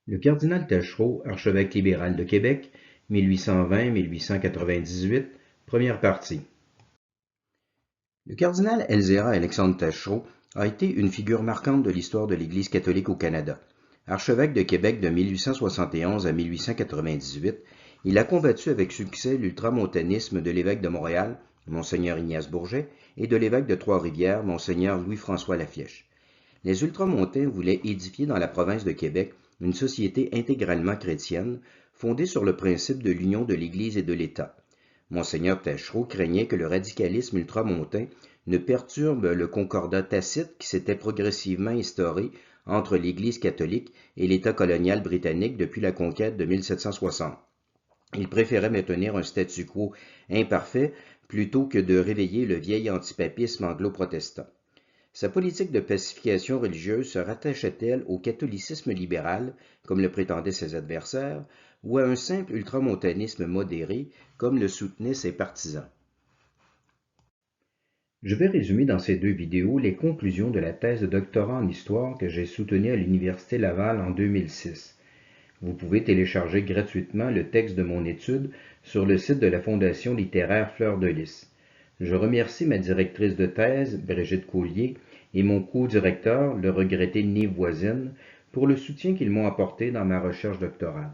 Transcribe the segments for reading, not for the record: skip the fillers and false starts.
Le cardinal Taschereau, archevêque libéral de Québec, 1820-1898, première partie. Le cardinal Elzéar Alexandre Taschereau a été une figure marquante de l'histoire de l'Église catholique au Canada. Archevêque de Québec de 1871 à 1898, il a combattu avec succès l'ultramontanisme de l'évêque de Montréal, Monseigneur Ignace Bourget, et de l'évêque de Trois-Rivières, Monseigneur Louis-François Lafièche. Les ultramontains voulaient édifier dans la province de Québec une société intégralement chrétienne, fondée sur le principe de l'union de l'Église et de l'État. Monseigneur Taschereau craignait que le radicalisme ultramontain ne perturbe le concordat tacite qui s'était progressivement instauré entre l'Église catholique et l'État colonial britannique depuis la conquête de 1760. Il préférait maintenir un statu quo imparfait plutôt que de réveiller le vieil antipapisme anglo-protestant. Sa politique de pacification religieuse se rattachait-elle au catholicisme libéral, comme le prétendaient ses adversaires, ou à un simple ultramontanisme modéré, comme le soutenaient ses partisans? Je vais résumer dans ces deux vidéos les conclusions de la thèse de doctorat en histoire que j'ai soutenue à l'Université Laval en 2006. Vous pouvez télécharger gratuitement le texte de mon étude sur le site de la Fondation littéraire Fleur de Lys. Je remercie ma directrice de thèse, Brigitte Coulier, et mon co-directeur, le regretté Nive Voisine, pour le soutien qu'ils m'ont apporté dans ma recherche doctorale.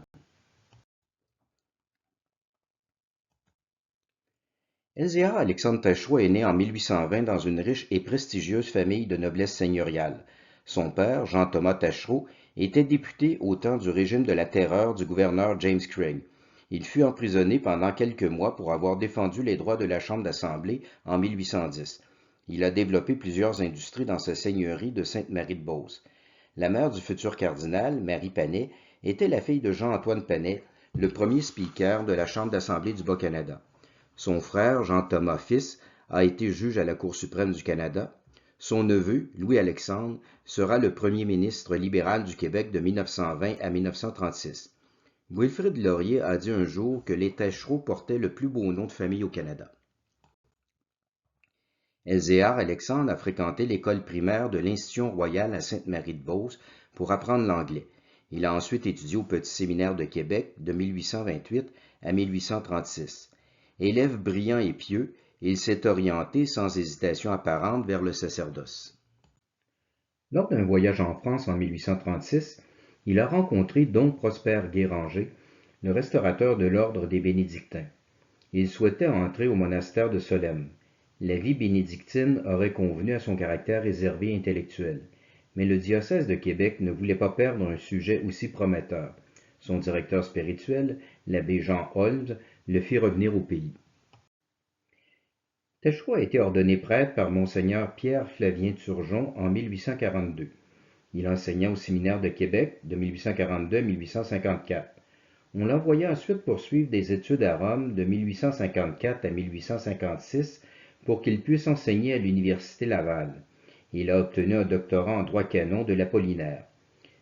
Elzéar Alexandre Taschereau est né en 1820 dans une riche et prestigieuse famille de noblesse seigneuriale. Son père, Jean-Thomas Taschereau, était député au temps du régime de la Terreur du gouverneur James Craig. Il fut emprisonné pendant quelques mois pour avoir défendu les droits de la Chambre d'Assemblée en 1810. Il a développé plusieurs industries dans sa seigneurie de Sainte-Marie-de-Beauce. La mère du futur cardinal, Marie Panet, était la fille de Jean-Antoine Panet, le premier speaker de la Chambre d'Assemblée du Bas-Canada. Son frère, Jean-Thomas fils, a été juge à la Cour suprême du Canada. Son neveu, Louis-Alexandre, sera le premier ministre libéral du Québec de 1920 à 1936. Wilfrid Laurier a dit un jour que les Taschereau portaient le plus beau nom de famille au Canada. Elzéar Alexandre a fréquenté l'école primaire de l'Institution royale à Sainte-Marie-de-Beauce pour apprendre l'anglais. Il a ensuite étudié au Petit Séminaire de Québec de 1828 à 1836. Élève brillant et pieux, il s'est orienté sans hésitation apparente vers le sacerdoce. Lors d'un voyage en France en 1836, il a rencontré Don Prosper Guéranger, le restaurateur de l'ordre des bénédictins. Il souhaitait entrer au monastère de Solesmes. La vie bénédictine aurait convenu à son caractère réservé et intellectuel, mais le diocèse de Québec ne voulait pas perdre un sujet aussi prometteur. Son directeur spirituel, l'abbé Jean Holmes, le fit revenir au pays. Taschereau a été ordonné prêtre par Monseigneur Pierre-Flavien Turgeon en 1842. Il enseigna au séminaire de Québec de 1842 à 1854. On l'envoya ensuite poursuivre des études à Rome de 1854 à 1856 pour qu'il puisse enseigner à l'Université Laval. Il a obtenu un doctorat en droit canon de l'Apollinaire.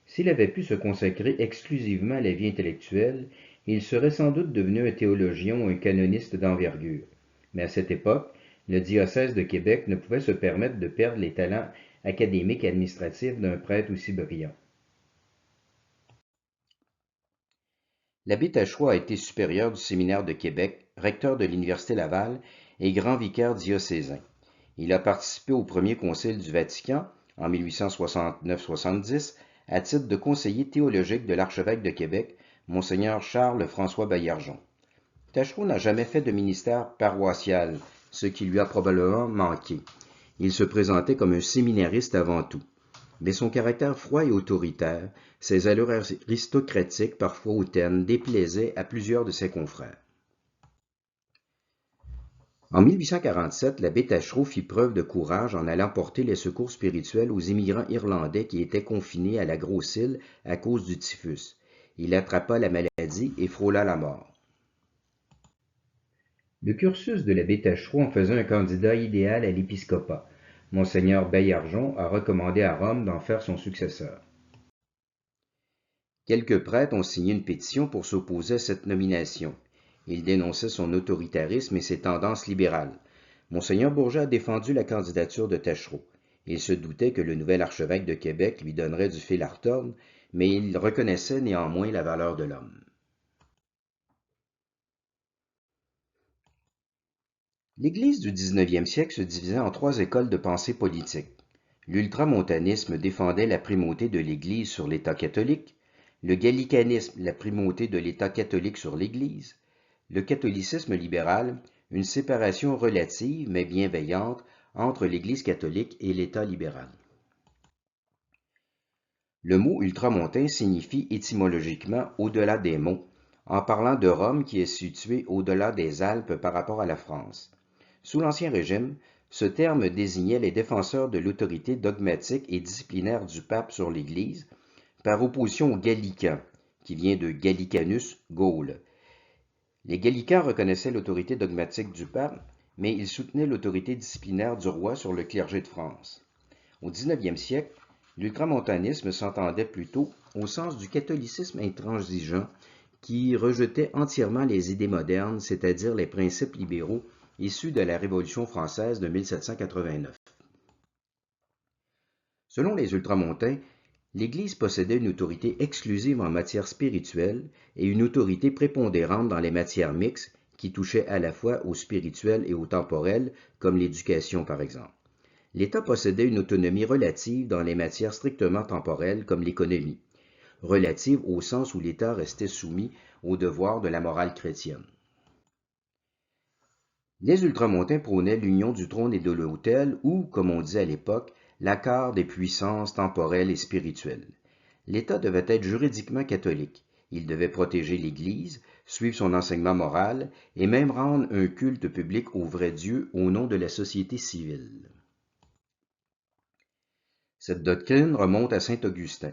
S'il avait pu se consacrer exclusivement à la vie intellectuelle, il serait sans doute devenu un théologien ou un canoniste d'envergure. Mais à cette époque, le diocèse de Québec ne pouvait se permettre de perdre les talents académiques et administratifs d'un prêtre aussi brillant. L'abbé Taschereau a été supérieur du séminaire de Québec, recteur de l'Université Laval et grand vicaire diocésain. Il a participé au premier concile du Vatican en 1869-70 à titre de conseiller théologique de l'archevêque de Québec, Monseigneur Charles-François Baillargeon. Taschereau n'a jamais fait de ministère paroissial, ce qui lui a probablement manqué. Il se présentait comme un séminariste avant tout. Mais son caractère froid et autoritaire, ses allures aristocratiques parfois hautaines, déplaisaient à plusieurs de ses confrères. En 1847, l'abbé Taschereau fit preuve de courage en allant porter les secours spirituels aux immigrants irlandais qui étaient confinés à la Grosse-Île à cause du typhus. Il attrapa la maladie et frôla la mort. Le cursus de l'abbé Taschereau en faisait un candidat idéal à l'épiscopat. Monseigneur Baillargeon a recommandé à Rome d'en faire son successeur. Quelques prêtres ont signé une pétition pour s'opposer à cette nomination. Ils dénonçaient son autoritarisme et ses tendances libérales. Monseigneur Bourget a défendu la candidature de Taschereau. Il se doutait que le nouvel archevêque de Québec lui donnerait du fil à retordre, mais il reconnaissait néanmoins la valeur de l'homme. L'Église du 19e siècle se divisait en trois écoles de pensée politique. L'ultramontanisme défendait la primauté de l'Église sur l'État catholique, le gallicanisme la primauté de l'État catholique sur l'Église, le catholicisme libéral, une séparation relative mais bienveillante entre l'Église catholique et l'État libéral. Le mot ultramontain signifie étymologiquement au-delà des monts, en parlant de Rome qui est située au-delà des Alpes par rapport à la France. Sous l'Ancien Régime, ce terme désignait les défenseurs de l'autorité dogmatique et disciplinaire du pape sur l'Église, par opposition aux gallicans, qui vient de Gallicanus, Gaule. Les gallicans reconnaissaient l'autorité dogmatique du pape, mais ils soutenaient l'autorité disciplinaire du roi sur le clergé de France. Au 19e siècle, l'ultramontanisme s'entendait plutôt au sens du catholicisme intransigeant qui rejetait entièrement les idées modernes, c'est-à-dire les principes libéraux issus de la Révolution française de 1789. Selon les ultramontains, l'Église possédait une autorité exclusive en matière spirituelle et une autorité prépondérante dans les matières mixtes qui touchaient à la fois au spirituel et au temporel, comme l'éducation par exemple. L'État possédait une autonomie relative dans les matières strictement temporelles comme l'économie, relative au sens où l'État restait soumis aux devoirs de la morale chrétienne. Les ultramontains prônaient l'union du trône et de l'autel ou, comme on disait à l'époque, l'accord des puissances temporelles et spirituelles. L'État devait être juridiquement catholique. Il devait protéger l'Église, suivre son enseignement moral et même rendre un culte public au vrai Dieu au nom de la société civile. Cette doctrine remonte à saint Augustin.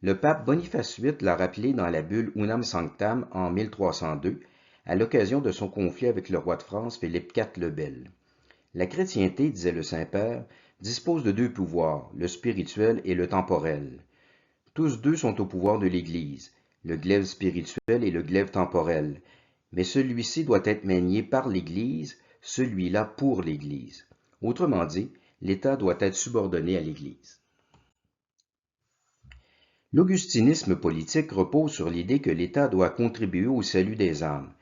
Le pape Boniface VIII l'a rappelé dans la bulle Unam Sanctam en 1302, à l'occasion de son conflit avec le roi de France Philippe IV le Bel. La chrétienté, disait le Saint-Père, dispose de deux pouvoirs, le spirituel et le temporel. Tous deux sont au pouvoir de l'Église, le glaive spirituel et le glaive temporel, mais celui-ci doit être manié par l'Église, celui-là pour l'Église. Autrement dit, l'État doit être subordonné à l'Église. L'augustinisme politique repose sur l'idée que l'État doit contribuer au salut des âmes.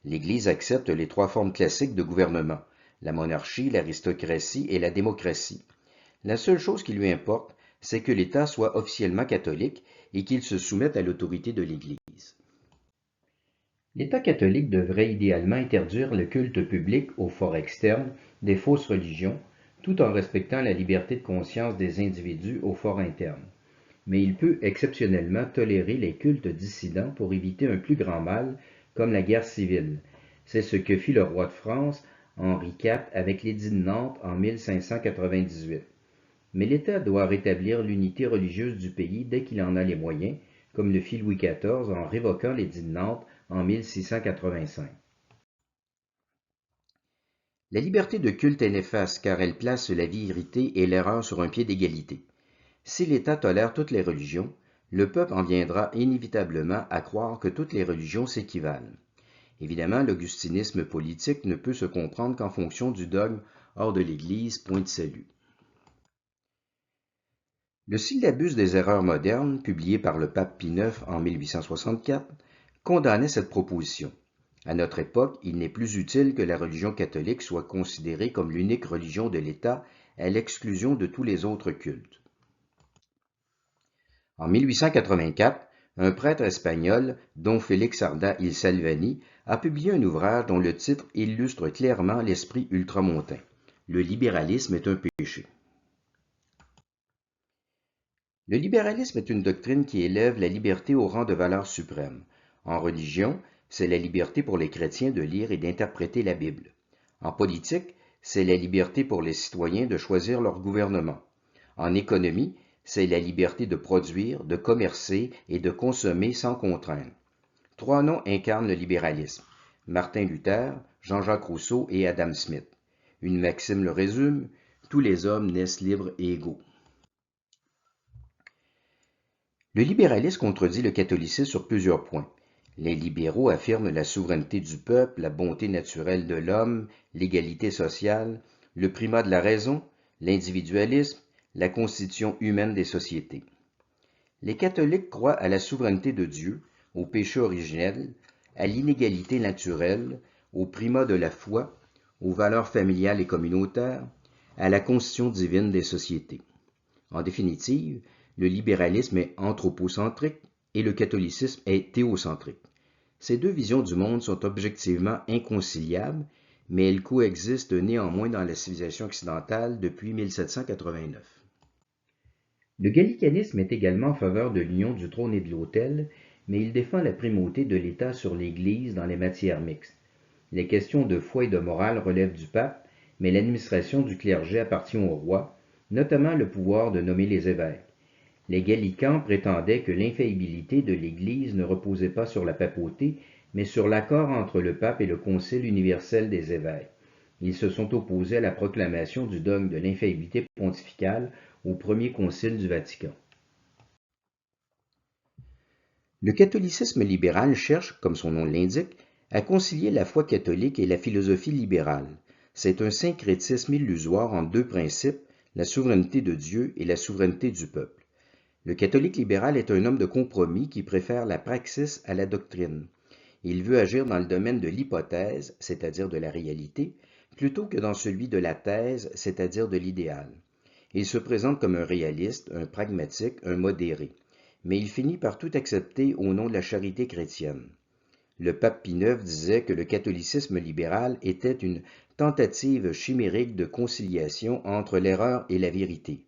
L'Église accepte les trois formes classiques de gouvernement, la monarchie, l'aristocratie et la démocratie. La seule chose qui lui importe, c'est que l'État soit officiellement catholique et qu'il se soumette à l'autorité de l'Église. L'État catholique devrait idéalement interdire le culte public aux forts externes des fausses religions, tout en respectant la liberté de conscience des individus aux forts internes. Mais il peut exceptionnellement tolérer les cultes dissidents pour éviter un plus grand mal, comme la guerre civile. C'est ce que fit le roi de France, Henri IV, avec l'édit de Nantes en 1598. Mais l'État doit rétablir l'unité religieuse du pays dès qu'il en a les moyens, comme le fit Louis XIV en révoquant l'édit de Nantes en 1685. La liberté de culte est néfaste car elle place la vérité et l'erreur sur un pied d'égalité. Si l'État tolère toutes les religions, le peuple en viendra inévitablement à croire que toutes les religions s'équivalent. Évidemment, l'augustinisme politique ne peut se comprendre qu'en fonction du dogme hors de l'Église, point de salut. Le syllabus des erreurs modernes, publié par le pape Pie IX en 1864, condamnait cette proposition. À notre époque, il n'est plus utile que la religion catholique soit considérée comme l'unique religion de l'État à l'exclusion de tous les autres cultes. En 1884, un prêtre espagnol, Don Félix Arda y Salvani, a publié un ouvrage dont le titre illustre clairement l'esprit ultramontain. Le libéralisme est un péché. Le libéralisme est une doctrine qui élève la liberté au rang de valeur suprême. En religion, c'est la liberté pour les chrétiens de lire et d'interpréter la Bible. En politique, c'est la liberté pour les citoyens de choisir leur gouvernement. En économie, c'est la liberté de produire, de commercer et de consommer sans contrainte. Trois noms incarnent le libéralisme: Martin Luther, Jean-Jacques Rousseau et Adam Smith. Une maxime le résume: tous les hommes naissent libres et égaux. Le libéralisme contredit le catholicisme sur plusieurs points. Les libéraux affirment la souveraineté du peuple, la bonté naturelle de l'homme, l'égalité sociale, le primat de la raison, l'individualisme, la constitution humaine des sociétés. Les catholiques croient à la souveraineté de Dieu, au péché originel, à l'inégalité naturelle, au primat de la foi, aux valeurs familiales et communautaires, à la constitution divine des sociétés. En définitive, le libéralisme est anthropocentrique et le catholicisme est théocentrique. Ces deux visions du monde sont objectivement inconciliables, mais elles coexistent néanmoins dans la civilisation occidentale depuis 1789. Le gallicanisme est également en faveur de l'union du trône et de l'autel, mais il défend la primauté de l'État sur l'Église dans les matières mixtes. Les questions de foi et de morale relèvent du pape, mais l'administration du clergé appartient au roi, notamment le pouvoir de nommer les évêques. Les gallicans prétendaient que l'infaillibilité de l'Église ne reposait pas sur la papauté, mais sur l'accord entre le pape et le Concile universel des évêques. Ils se sont opposés à la proclamation du dogme de l'infaillibilité pontificale au premier concile du Vatican. Le catholicisme libéral cherche, comme son nom l'indique, à concilier la foi catholique et la philosophie libérale. C'est un syncrétisme illusoire entre deux principes, la souveraineté de Dieu et la souveraineté du peuple. Le catholique libéral est un homme de compromis qui préfère la praxis à la doctrine. Il veut agir dans le domaine de l'hypothèse, c'est-à-dire de la réalité, plutôt que dans celui de la thèse, c'est-à-dire de l'idéal. Il se présente comme un réaliste, un pragmatique, un modéré, mais il finit par tout accepter au nom de la charité chrétienne. Le pape Pie IX disait que le catholicisme libéral était une tentative chimérique de conciliation entre l'erreur et la vérité.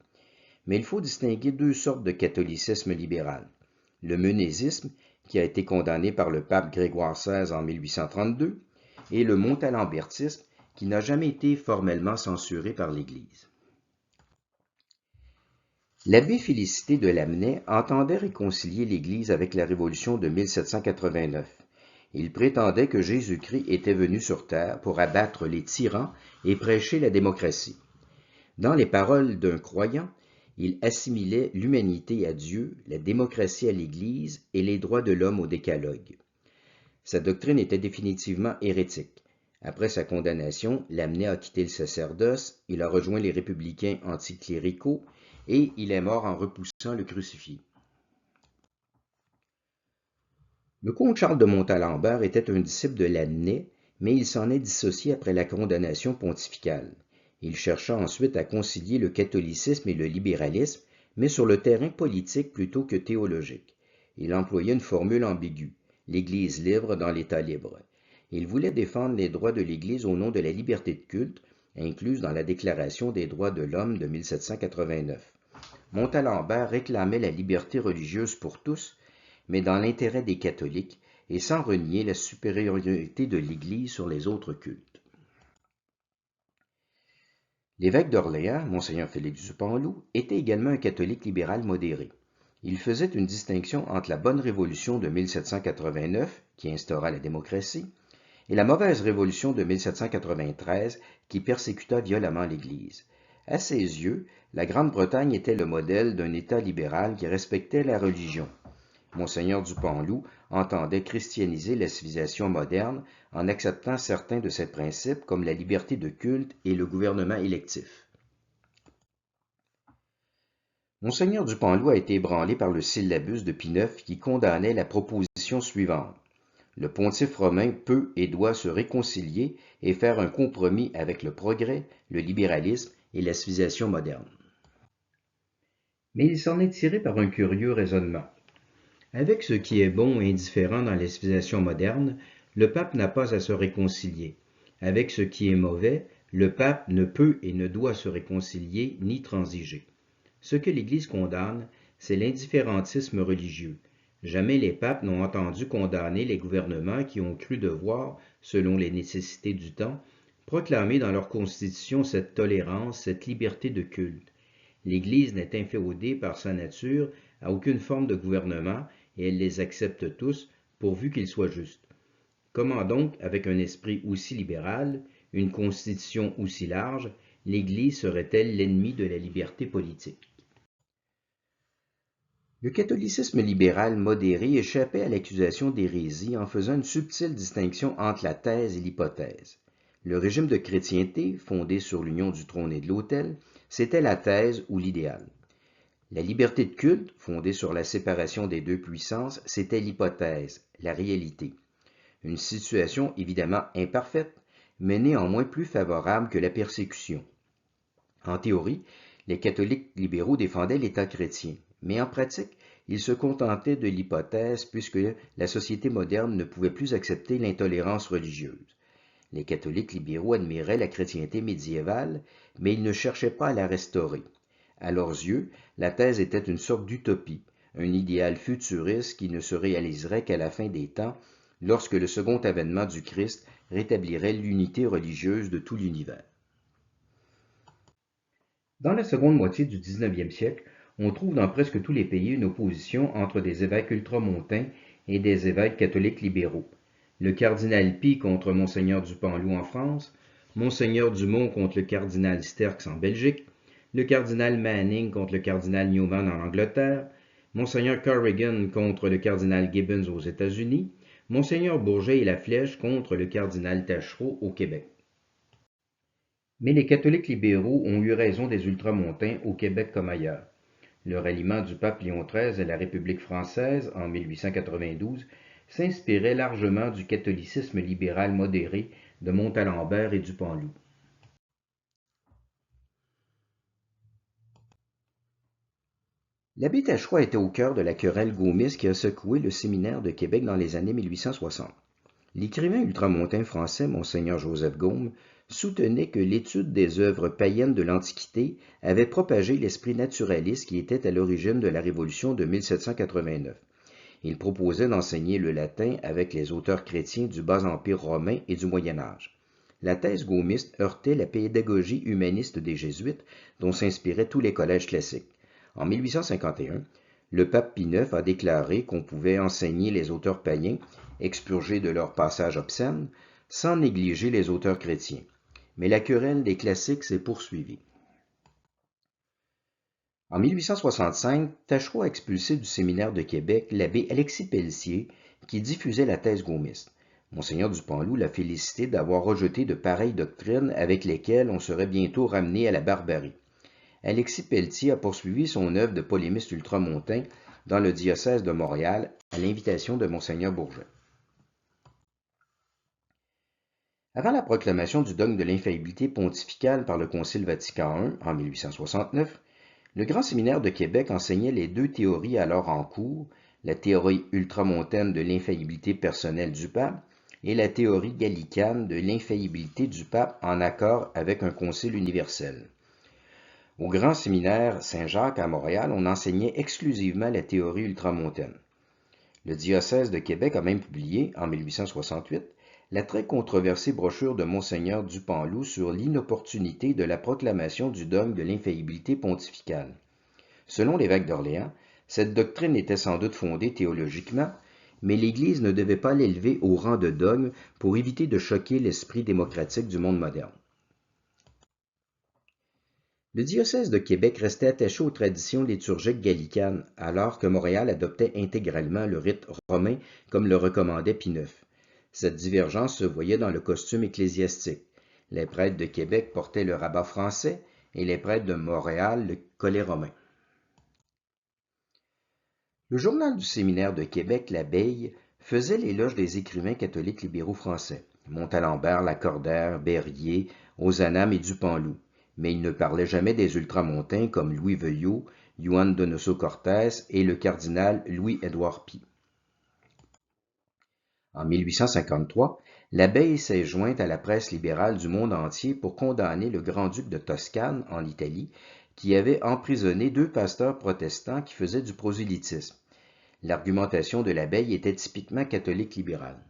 Mais il faut distinguer deux sortes de catholicisme libéral. Le menésisme, qui a été condamné par le pape Grégoire XVI en 1832, et le montalembertisme, qui n'a jamais été formellement censuré par l'Église. L'abbé Félicité de Lamennais entendait réconcilier l'Église avec la Révolution de 1789. Il prétendait que Jésus-Christ était venu sur terre pour abattre les tyrans et prêcher la démocratie. Dans les paroles d'un croyant, il assimilait l'humanité à Dieu, la démocratie à l'Église et les droits de l'homme au décalogue. Sa doctrine était définitivement hérétique. Après sa condamnation, Lamennais a quitté le sacerdoce, il a rejoint les républicains anticléricaux et il est mort en repoussant le crucifié. Le comte Charles de Montalembert était un disciple de Lamennais, mais il s'en est dissocié après la condamnation pontificale. Il chercha ensuite à concilier le catholicisme et le libéralisme, mais sur le terrain politique plutôt que théologique. Il employait une formule ambiguë, l'Église libre dans l'État libre. Il voulait défendre les droits de l'Église au nom de la liberté de culte, incluse dans la Déclaration des droits de l'homme de 1789. Montalembert réclamait la liberté religieuse pour tous, mais dans l'intérêt des catholiques et sans renier la supériorité de l'Église sur les autres cultes. L'évêque d'Orléans, Monseigneur Félix Dupanloup, était également un catholique libéral modéré. Il faisait une distinction entre la bonne révolution de 1789, qui instaura la démocratie, et la mauvaise révolution de 1793, qui persécuta violemment l'Église. À ses yeux, la Grande-Bretagne était le modèle d'un État libéral qui respectait la religion. Monseigneur Dupanloup entendait christianiser la civilisation moderne en acceptant certains de ses principes comme la liberté de culte et le gouvernement électif. Monseigneur Dupanloup a été ébranlé par le syllabus de Pie IX qui condamnait la proposition suivante. Le pontife romain peut et doit se réconcilier et faire un compromis avec le progrès, le libéralisme et la civilisation moderne. Mais il s'en est tiré par un curieux raisonnement. Avec ce qui est bon et indifférent dans la civilisation moderne, le pape n'a pas à se réconcilier. Avec ce qui est mauvais, le pape ne peut et ne doit se réconcilier ni transiger. Ce que l'Église condamne, c'est l'indifférentisme religieux. Jamais les papes n'ont entendu condamner les gouvernements qui ont cru devoir, selon les nécessités du temps, proclamer dans leur constitution cette tolérance, cette liberté de culte. L'Église n'est inféodée par sa nature à aucune forme de gouvernement et elle les accepte tous, pourvu qu'ils soient justes. Comment donc, avec un esprit aussi libéral, une constitution aussi large, l'Église serait-elle l'ennemi de la liberté politique? Le catholicisme libéral modéré échappait à l'accusation d'hérésie en faisant une subtile distinction entre la thèse et l'hypothèse. Le régime de chrétienté, fondé sur l'union du trône et de l'autel, c'était la thèse ou l'idéal. La liberté de culte, fondée sur la séparation des deux puissances, c'était l'hypothèse, la réalité. Une situation évidemment imparfaite, mais néanmoins plus favorable que la persécution. En théorie, les catholiques libéraux défendaient l'État chrétien, mais en pratique, ils se contentaient de l'hypothèse puisque la société moderne ne pouvait plus accepter l'intolérance religieuse. Les catholiques libéraux admiraient la chrétienté médiévale, mais ils ne cherchaient pas à la restaurer. À leurs yeux, la thèse était une sorte d'utopie, un idéal futuriste qui ne se réaliserait qu'à la fin des temps, lorsque le second avènement du Christ rétablirait l'unité religieuse de tout l'univers. Dans la seconde moitié du 19e siècle, on trouve dans presque tous les pays une opposition entre des évêques ultramontains et des évêques catholiques libéraux. Le cardinal Pie contre Monseigneur du Panloup en France, Monseigneur Dumont contre le cardinal Sterckx en Belgique, le cardinal Manning contre le cardinal Newman en Angleterre, Monseigneur Corrigan contre le cardinal Gibbons aux États-Unis, Monseigneur Bourget et la Flèche contre le cardinal Taschereau au Québec. Mais les catholiques libéraux ont eu raison des ultramontains au Québec comme ailleurs. Le ralliement du pape Léon XIII à la République française en 1892 s'inspirait largement du catholicisme libéral modéré de Montalembert et du Panloup. L'abbé Taschereau était au cœur de la querelle gaulliste qui a secoué le séminaire de Québec dans les années 1860. L'écrivain ultramontain français Monseigneur Joseph Gaume soutenait que l'étude des œuvres païennes de l'Antiquité avait propagé l'esprit naturaliste qui était à l'origine de la Révolution de 1789. Il proposait d'enseigner le latin avec les auteurs chrétiens du bas empire romain et du Moyen Âge. La thèse gaulliste heurtait la pédagogie humaniste des Jésuites, dont s'inspiraient tous les collèges classiques. En 1851, le pape Pie IX a déclaré qu'on pouvait enseigner les auteurs païens, expurgés de leurs passages obscènes, sans négliger les auteurs chrétiens. Mais la querelle des classiques s'est poursuivie. En 1865, Taschereau a expulsé du séminaire de Québec l'abbé Alexis Pelletier, qui diffusait la thèse gaulliste. Monseigneur du Panloup l'a félicité d'avoir rejeté de pareilles doctrines avec lesquelles on serait bientôt ramené à la barbarie. Alexis Pelletier a poursuivi son œuvre de polémiste ultramontain dans le diocèse de Montréal à l'invitation de Monseigneur Bourget. Avant la proclamation du dogme de l'infaillibilité pontificale par le Concile Vatican I en 1869, le Grand Séminaire de Québec enseignait les deux théories alors en cours, la théorie ultramontaine de l'infaillibilité personnelle du pape et la théorie gallicane de l'infaillibilité du pape en accord avec un concile universel. Au Grand Séminaire Saint-Jacques à Montréal, on enseignait exclusivement la théorie ultramontaine. Le diocèse de Québec a même publié, en 1868, la très controversée brochure de Monseigneur du Panloup sur l'inopportunité de la proclamation du dogme de l'infaillibilité pontificale. Selon l'évêque d'Orléans, cette doctrine était sans doute fondée théologiquement, mais l'Église ne devait pas l'élever au rang de dogme pour éviter de choquer l'esprit démocratique du monde moderne. Le diocèse de Québec restait attaché aux traditions liturgiques gallicanes, alors que Montréal adoptait intégralement le rite romain comme le recommandait Pie IX. Cette divergence se voyait dans le costume ecclésiastique. Les prêtres de Québec portaient le rabat français et les prêtres de Montréal le collet romain. Le journal du séminaire de Québec, l'Abeille, faisait l'éloge des écrivains catholiques libéraux français, Montalembert, Lacordaire, Berryer, Ozanam et Dupanloup. Mais il ne parlait jamais des ultramontains comme Louis Veuillot, Juan Donoso Cortés et le cardinal Louis-Édouard Pie. En 1853, l'Abeille s'est jointe à la presse libérale du monde entier pour condamner le grand-duc de Toscane, en Italie, qui avait emprisonné deux pasteurs protestants qui faisaient du prosélytisme. L'argumentation de l'Abeille était typiquement catholique libérale.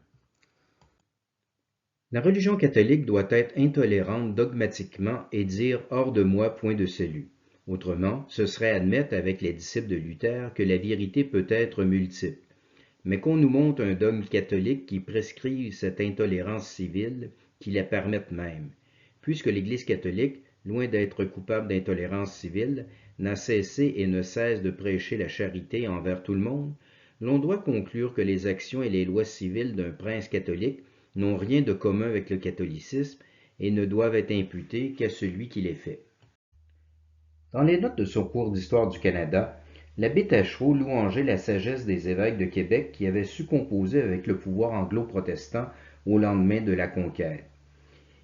La religion catholique doit être intolérante dogmatiquement et dire « hors de moi, point de salut ». Autrement, ce serait admettre avec les disciples de Luther que la vérité peut être multiple. Mais qu'on nous montre un dogme catholique qui prescrive cette intolérance civile, qui la permette même. Puisque l'Église catholique, loin d'être coupable d'intolérance civile, n'a cessé et ne cesse de prêcher la charité envers tout le monde, l'on doit conclure que les actions et les lois civiles d'un prince catholique n'ont rien de commun avec le catholicisme et ne doivent être imputées qu'à celui qui les fait. Dans les notes de son cours d'histoire du Canada, l'abbé Taschereau louangeait la sagesse des évêques de Québec qui avaient su composer avec le pouvoir anglo-protestant au lendemain de la conquête.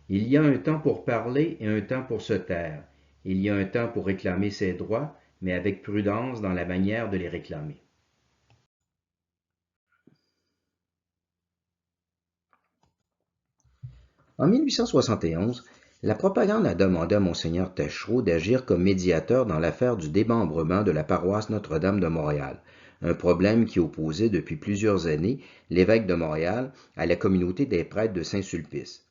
Il y a un temps pour parler et un temps pour se taire. Il y a un temps pour réclamer ses droits, mais avec prudence dans la manière de les réclamer. En 1871, la propagande a demandé à Monseigneur Taschereau d'agir comme médiateur dans l'affaire du démembrement de la paroisse Notre-Dame de Montréal, un problème qui opposait depuis plusieurs années l'évêque de Montréal à la communauté des prêtres de Saint-Sulpice.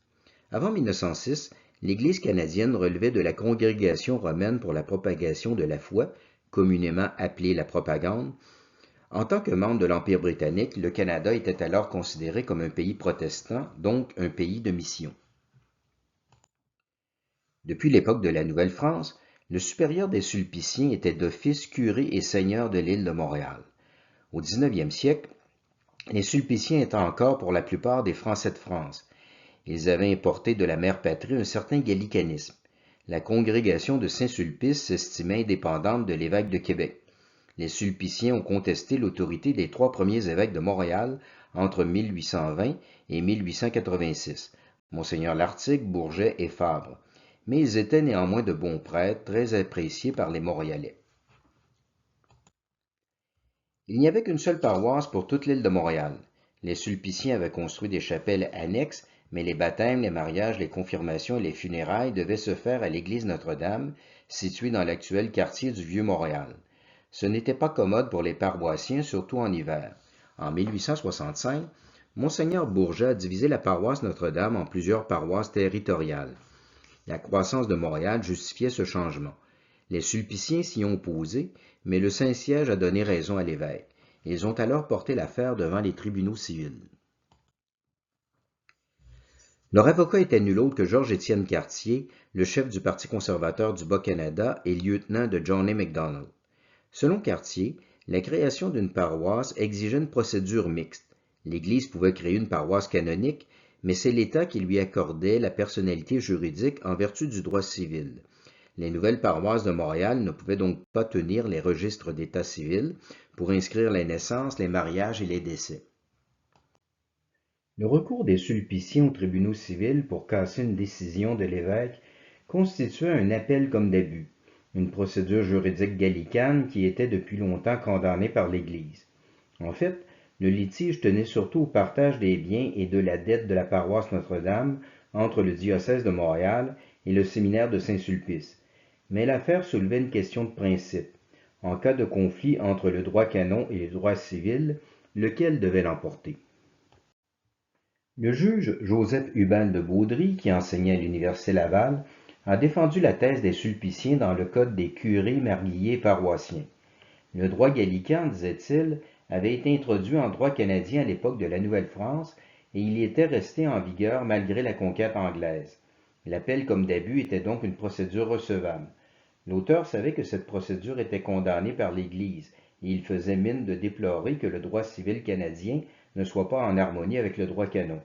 Avant 1906, l'Église canadienne relevait de la Congrégation romaine pour la propagation de la foi, communément appelée la propagande. En tant que membre de l'Empire britannique, le Canada était alors considéré comme un pays protestant, donc un pays de mission. Depuis l'époque de la Nouvelle-France, le supérieur des Sulpiciens était d'office curé et seigneur de l'île de Montréal. Au 19e siècle, les Sulpiciens étaient encore pour la plupart des Français de France. Ils avaient importé de la mère patrie un certain gallicanisme. La congrégation de Saint-Sulpice s'estimait indépendante de l'évêque de Québec. Les Sulpiciens ont contesté l'autorité des 3 premiers évêques de Montréal entre 1820 et 1886, Monseigneur Lartigue, Bourget et Fabre, mais ils étaient néanmoins de bons prêtres, très appréciés par les Montréalais. Il n'y avait qu'une seule paroisse pour toute l'île de Montréal. Les Sulpiciens avaient construit des chapelles annexes, mais les baptêmes, les mariages, les confirmations et les funérailles devaient se faire à l'église Notre-Dame, située dans l'actuel quartier du Vieux-Montréal. Ce n'était pas commode pour les paroissiens, surtout en hiver. En 1865, Monseigneur Bourget a divisé la paroisse Notre-Dame en plusieurs paroisses territoriales. La croissance de Montréal justifiait ce changement. Les Sulpiciens s'y ont opposé, mais le Saint-Siège a donné raison à l'évêque. Ils ont alors porté l'affaire devant les tribunaux civils. Leur avocat était nul autre que Georges-Étienne Cartier, le chef du Parti conservateur du Bas-Canada et lieutenant de John A. Macdonald. Selon Cartier, la création d'une paroisse exigeait une procédure mixte. L'Église pouvait créer une paroisse canonique, mais c'est l'État qui lui accordait la personnalité juridique en vertu du droit civil. Les nouvelles paroisses de Montréal ne pouvaient donc pas tenir les registres d'état civil pour inscrire les naissances, les mariages et les décès. Le recours des Sulpiciens aux tribunaux civils pour casser une décision de l'évêque constituait un appel comme d'abus, une procédure juridique gallicane qui était depuis longtemps condamnée par l'Église. En fait, le litige tenait surtout au partage des biens et de la dette de la paroisse Notre-Dame entre le diocèse de Montréal et le séminaire de Saint-Sulpice. Mais l'affaire soulevait une question de principe. En cas de conflit entre le droit canon et le droit civil, lequel devait l'emporter? Le juge Joseph Hubal de Baudry, qui enseignait à l'Université Laval, a défendu la thèse des Sulpiciens dans le Code des curés, marguilliers et paroissiens. Le droit gallican, disait-il, avait été introduit en droit canadien à l'époque de la Nouvelle-France et il y était resté en vigueur malgré la conquête anglaise. L'appel comme d'abus était donc une procédure recevable. L'auteur savait que cette procédure était condamnée par l'Église et il faisait mine de déplorer que le droit civil canadien ne soit pas en harmonie avec le droit canon.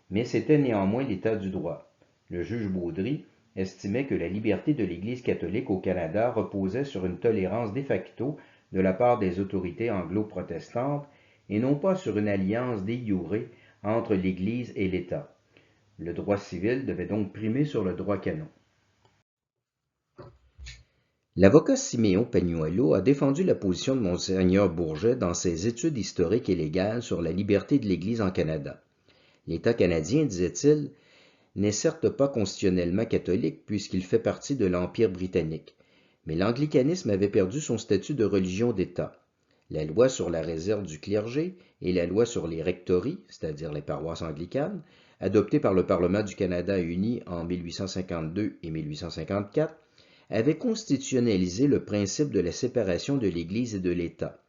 Mais c'était néanmoins l'état du droit. Le juge Baudry estimait que la liberté de l'Église catholique au Canada reposait sur une tolérance de facto de la part des autorités anglo-protestantes et non pas sur une alliance de jure entre l'Église et l'État. Le droit civil devait donc primer sur le droit canon. L'avocat Siméon Pagnuolo a défendu la position de Monseigneur Bourget dans ses études historiques et légales sur la liberté de l'Église en Canada. L'État canadien, disait-il, n'est certes pas constitutionnellement catholique puisqu'il fait partie de l'Empire britannique, mais l'anglicanisme avait perdu son statut de religion d'État. La loi sur la réserve du clergé et la loi sur les rectories, c'est-à-dire les paroisses anglicanes, adoptées par le Parlement du Canada uni en 1852 et 1854, avaient constitutionnalisé le principe de la séparation de l'Église et de l'État.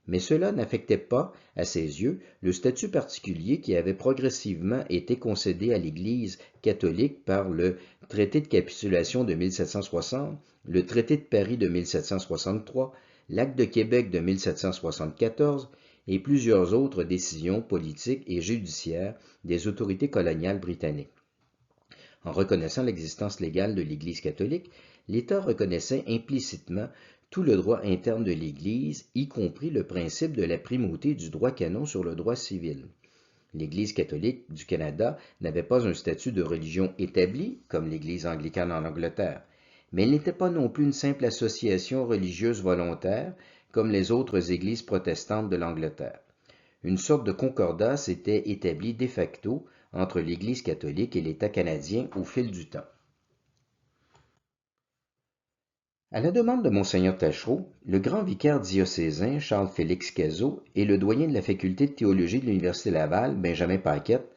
Mais cela n'affectait pas, à ses yeux, le statut particulier qui avait progressivement été concédé à l'Église catholique par le traité de capitulation de 1760, le traité de Paris de 1763, l'acte de Québec de 1774 et plusieurs autres décisions politiques et judiciaires des autorités coloniales britanniques. En reconnaissant l'existence légale de l'Église catholique, l'État reconnaissait implicitement tout le droit interne de l'Église, y compris le principe de la primauté du droit canon sur le droit civil. L'Église catholique du Canada n'avait pas un statut de religion établi, comme l'Église anglicane en Angleterre, mais elle n'était pas non plus une simple association religieuse volontaire, comme les autres églises protestantes de l'Angleterre. Une sorte de concordat s'était établi de facto entre l'Église catholique et l'État canadien au fil du temps. À la demande de Monseigneur Taschereau, le grand vicaire diocésain Charles-Félix Cazot et le doyen de la faculté de théologie de l'Université Laval, Benjamin Paquette,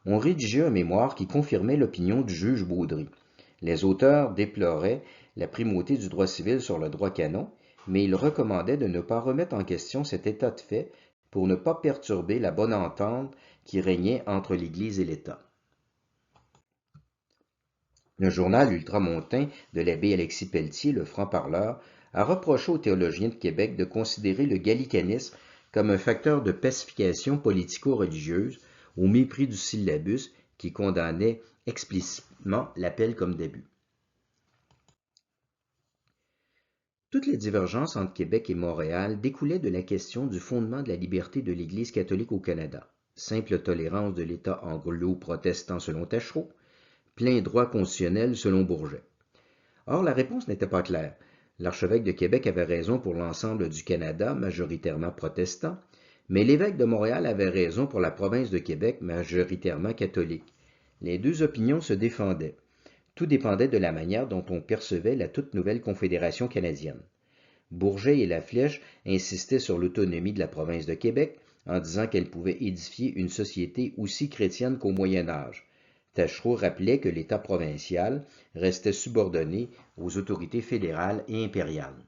ont rédigé un mémoire qui confirmait l'opinion du juge Baudry. Les auteurs déploraient la primauté du droit civil sur le droit canon, mais ils recommandaient de ne pas remettre en question cet état de fait pour ne pas perturber la bonne entente qui régnait entre l'Église et l'État. Le journal ultramontain de l'abbé Alexis Pelletier, le franc-parleur, a reproché aux théologiens de Québec de considérer le gallicanisme comme un facteur de pacification politico-religieuse au mépris du syllabus qui condamnait explicitement l'appel comme d'abus. Toutes les divergences entre Québec et Montréal découlaient de la question du fondement de la liberté de l'Église catholique au Canada, simple tolérance de l'État anglo-protestant selon Taschereau, plein droit constitutionnel selon Bourget. Or, la réponse n'était pas claire. L'archevêque de Québec avait raison pour l'ensemble du Canada, majoritairement protestant, mais l'évêque de Montréal avait raison pour la province de Québec, majoritairement catholique. Les deux opinions se défendaient. Tout dépendait de la manière dont on percevait la toute nouvelle Confédération canadienne. Bourget et Laflèche insistaient sur l'autonomie de la province de Québec en disant qu'elle pouvait édifier une société aussi chrétienne qu'au Moyen Âge. Taschereau rappelait que l'État provincial restait subordonné aux autorités fédérales et impériales.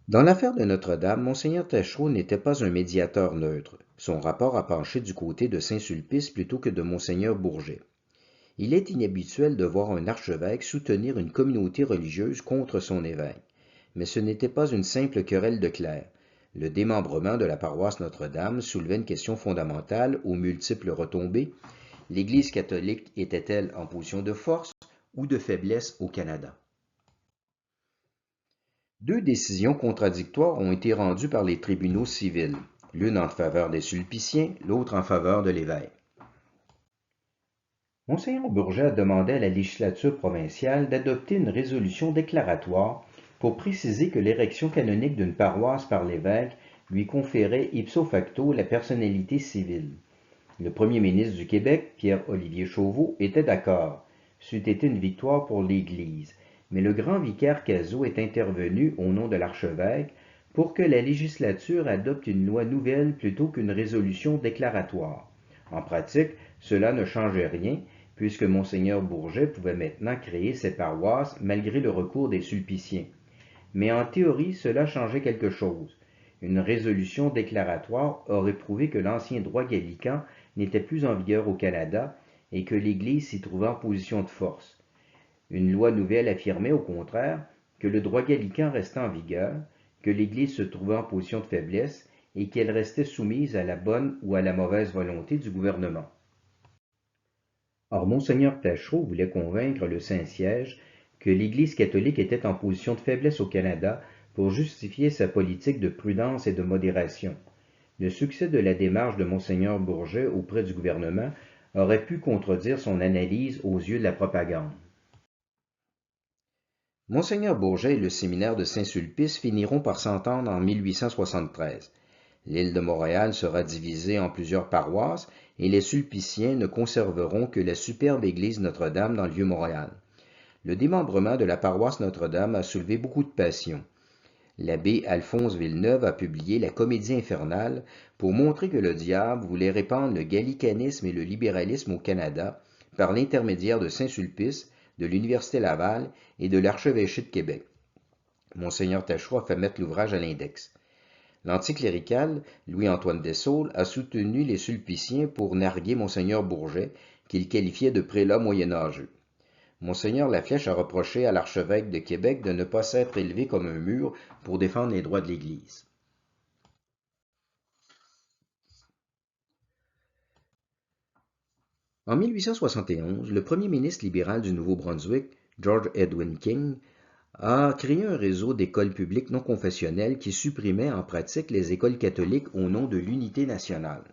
Dans l'affaire de Notre-Dame, Monseigneur Taschereau n'était pas un médiateur neutre. Son rapport a penché du côté de Saint-Sulpice plutôt que de Monseigneur Bourget. Il est inhabituel de voir un archevêque soutenir une communauté religieuse contre son évêque. Mais ce n'était pas une simple querelle de clercs. Le démembrement de la paroisse Notre-Dame soulevait une question fondamentale aux multiples retombées. L'Église catholique était-elle en position de force ou de faiblesse au Canada? Deux décisions contradictoires ont été rendues par les tribunaux civils, l'une en faveur des sulpiciens, l'autre en faveur de l'évêque. Monseigneur Bourget a demandé à la législature provinciale d'adopter une résolution déclaratoire pour préciser que l'érection canonique d'une paroisse par l'évêque lui conférait ipso facto la personnalité civile. Le premier ministre du Québec, Pierre-Olivier Chauveau, était d'accord. C'eût été une victoire pour l'Église, mais le grand vicaire Cazot est intervenu au nom de l'archevêque pour que la législature adopte une loi nouvelle plutôt qu'une résolution déclaratoire. En pratique, cela ne changeait rien, puisque Monseigneur Bourget pouvait maintenant créer ses paroisses malgré le recours des sulpiciens. Mais en théorie, cela changeait quelque chose. Une résolution déclaratoire aurait prouvé que l'ancien droit gallican n'était plus en vigueur au Canada et que l'Église s'y trouvait en position de force. Une loi nouvelle affirmait au contraire que le droit gallican restait en vigueur, que l'Église se trouvait en position de faiblesse et qu'elle restait soumise à la bonne ou à la mauvaise volonté du gouvernement. Or, Monseigneur Taschereau voulait convaincre le Saint-Siège que l'Église catholique était en position de faiblesse au Canada pour justifier sa politique de prudence et de modération. Le succès de la démarche de Monseigneur Bourget auprès du gouvernement aurait pu contredire son analyse aux yeux de la propagande. Monseigneur Bourget et le séminaire de Saint-Sulpice finiront par s'entendre en 1873. L'île de Montréal sera divisée en plusieurs paroisses et les sulpiciens ne conserveront que la superbe église Notre-Dame dans le Vieux-Montréal. Le démembrement de la paroisse Notre-Dame a soulevé beaucoup de passions. L'abbé Alphonse Villeneuve a publié La Comédie infernale pour montrer que le diable voulait répandre le gallicanisme et le libéralisme au Canada par l'intermédiaire de Saint-Sulpice, de l'Université Laval et de l'Archevêché de Québec. Monseigneur Taschereau a fait mettre l'ouvrage à l'index. L'anticlérical, Louis-Antoine Dessaulles, a soutenu les sulpiciens pour narguer Monseigneur Bourget, qu'il qualifiait de prélat moyenâgeux. Monseigneur Laflèche a reproché à l'archevêque de Québec de ne pas s'être élevé comme un mur pour défendre les droits de l'Église. En 1871, le premier ministre libéral du Nouveau-Brunswick, George Edwin King, a créé un réseau d'écoles publiques non confessionnelles qui supprimait en pratique les écoles catholiques au nom de l'unité nationale.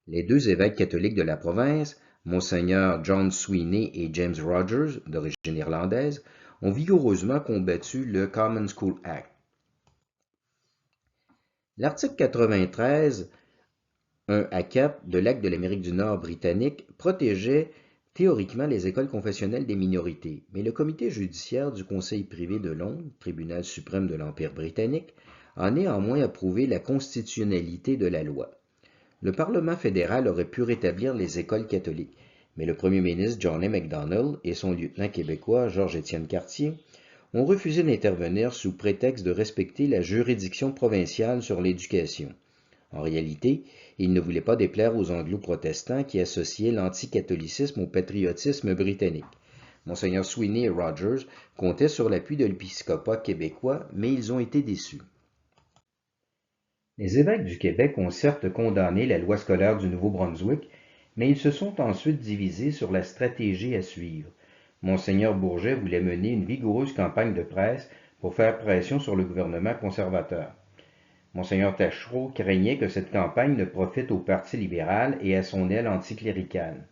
Les deux évêques catholiques de la province, Monseigneur John Sweeney et James Rogers, d'origine irlandaise, ont vigoureusement combattu le Common School Act. L'article 93 1 à 4 de l'Acte de l'Amérique du Nord britannique protégeait théoriquement les écoles confessionnelles des minorités, mais le comité judiciaire du Conseil privé de Londres, tribunal suprême de l'Empire britannique, a néanmoins approuvé la constitutionnalité de la loi. Le Parlement fédéral aurait pu rétablir les écoles catholiques, mais le premier ministre John A. Macdonald et son lieutenant québécois Georges-Étienne Cartier ont refusé d'intervenir sous prétexte de respecter la juridiction provinciale sur l'éducation. En réalité, ils ne voulaient pas déplaire aux anglo-protestants qui associaient l'anticatholicisme au patriotisme britannique. Monseigneur Sweeney et Rogers comptaient sur l'appui de l'épiscopat québécois, mais ils ont été déçus. Les évêques du Québec ont certes condamné la loi scolaire du Nouveau-Brunswick, mais ils se sont ensuite divisés sur la stratégie à suivre. Monseigneur Bourget voulait mener une vigoureuse campagne de presse pour faire pression sur le gouvernement conservateur. Monseigneur Taschereau craignait que cette campagne ne profite au Parti libéral et à son aile anticléricale.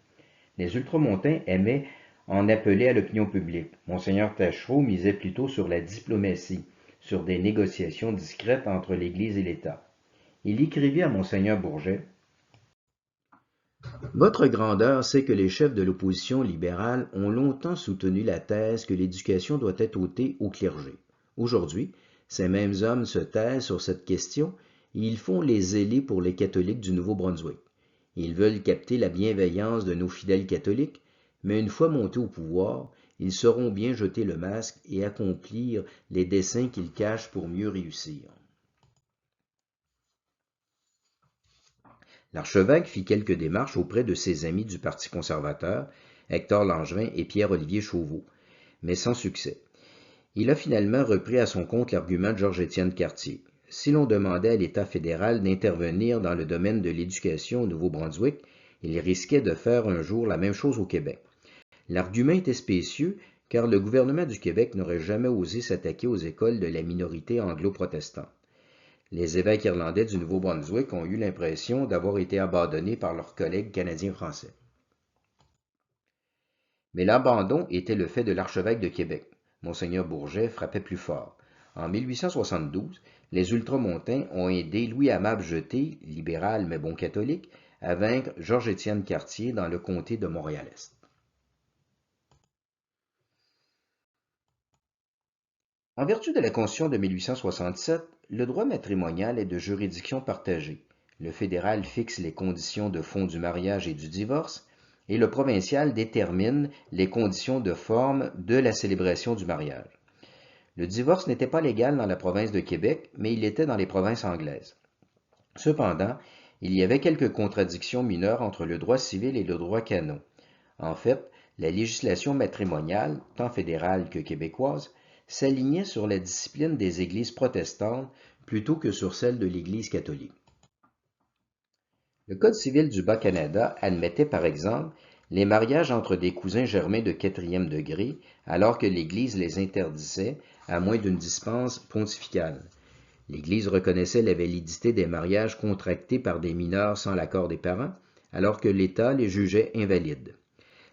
Les ultramontains aimaient en appeler à l'opinion publique. Monseigneur Taschereau misait plutôt sur la diplomatie, sur des négociations discrètes entre l'Église et l'État. Il écrivit à Monseigneur Bourget: « Votre grandeur sait que les chefs de l'opposition libérale ont longtemps soutenu la thèse que l'éducation doit être ôtée au clergé. Aujourd'hui, ces mêmes hommes se taisent sur cette question et ils font les zélés pour les catholiques du Nouveau-Brunswick. Ils veulent capter la bienveillance de nos fidèles catholiques, mais une fois montés au pouvoir, ils sauront bien jeter le masque et accomplir les desseins qu'ils cachent pour mieux réussir. » L'archevêque fit quelques démarches auprès de ses amis du Parti conservateur, Hector Langevin et Pierre-Olivier Chauveau, mais sans succès. Il a finalement repris à son compte l'argument de Georges-Étienne Cartier. Si l'on demandait à l'État fédéral d'intervenir dans le domaine de l'éducation au Nouveau-Brunswick, il risquait de faire un jour la même chose au Québec. L'argument était spécieux, car le gouvernement du Québec n'aurait jamais osé s'attaquer aux écoles de la minorité anglo-protestante. Les évêques irlandais du Nouveau-Brunswick ont eu l'impression d'avoir été abandonnés par leurs collègues canadiens-français. Mais l'abandon était le fait de l'archevêque de Québec. Monseigneur Bourget frappait plus fort. En 1872, les ultramontains ont aidé Louis-Amable Jeté, libéral mais bon catholique, à vaincre Georges-Étienne Cartier dans le comté de Montréal-Est. En vertu de la Constitution de 1867, le droit matrimonial est de juridiction partagée. Le fédéral fixe les conditions de fond du mariage et du divorce, et le provincial détermine les conditions de forme de la célébration du mariage. Le divorce n'était pas légal dans la province de Québec, mais il l'était dans les provinces anglaises. Cependant, il y avait quelques contradictions mineures entre le droit civil et le droit canon. En fait, la législation matrimoniale, tant fédérale que québécoise, s'alignait sur la discipline des églises protestantes plutôt que sur celle de l'Église catholique. Le Code civil du Bas-Canada admettait par exemple les mariages entre des cousins germains de 4e degré, alors que l'Église les interdisait à moins d'une dispense pontificale. L'Église reconnaissait la validité des mariages contractés par des mineurs sans l'accord des parents, alors que l'État les jugeait invalides.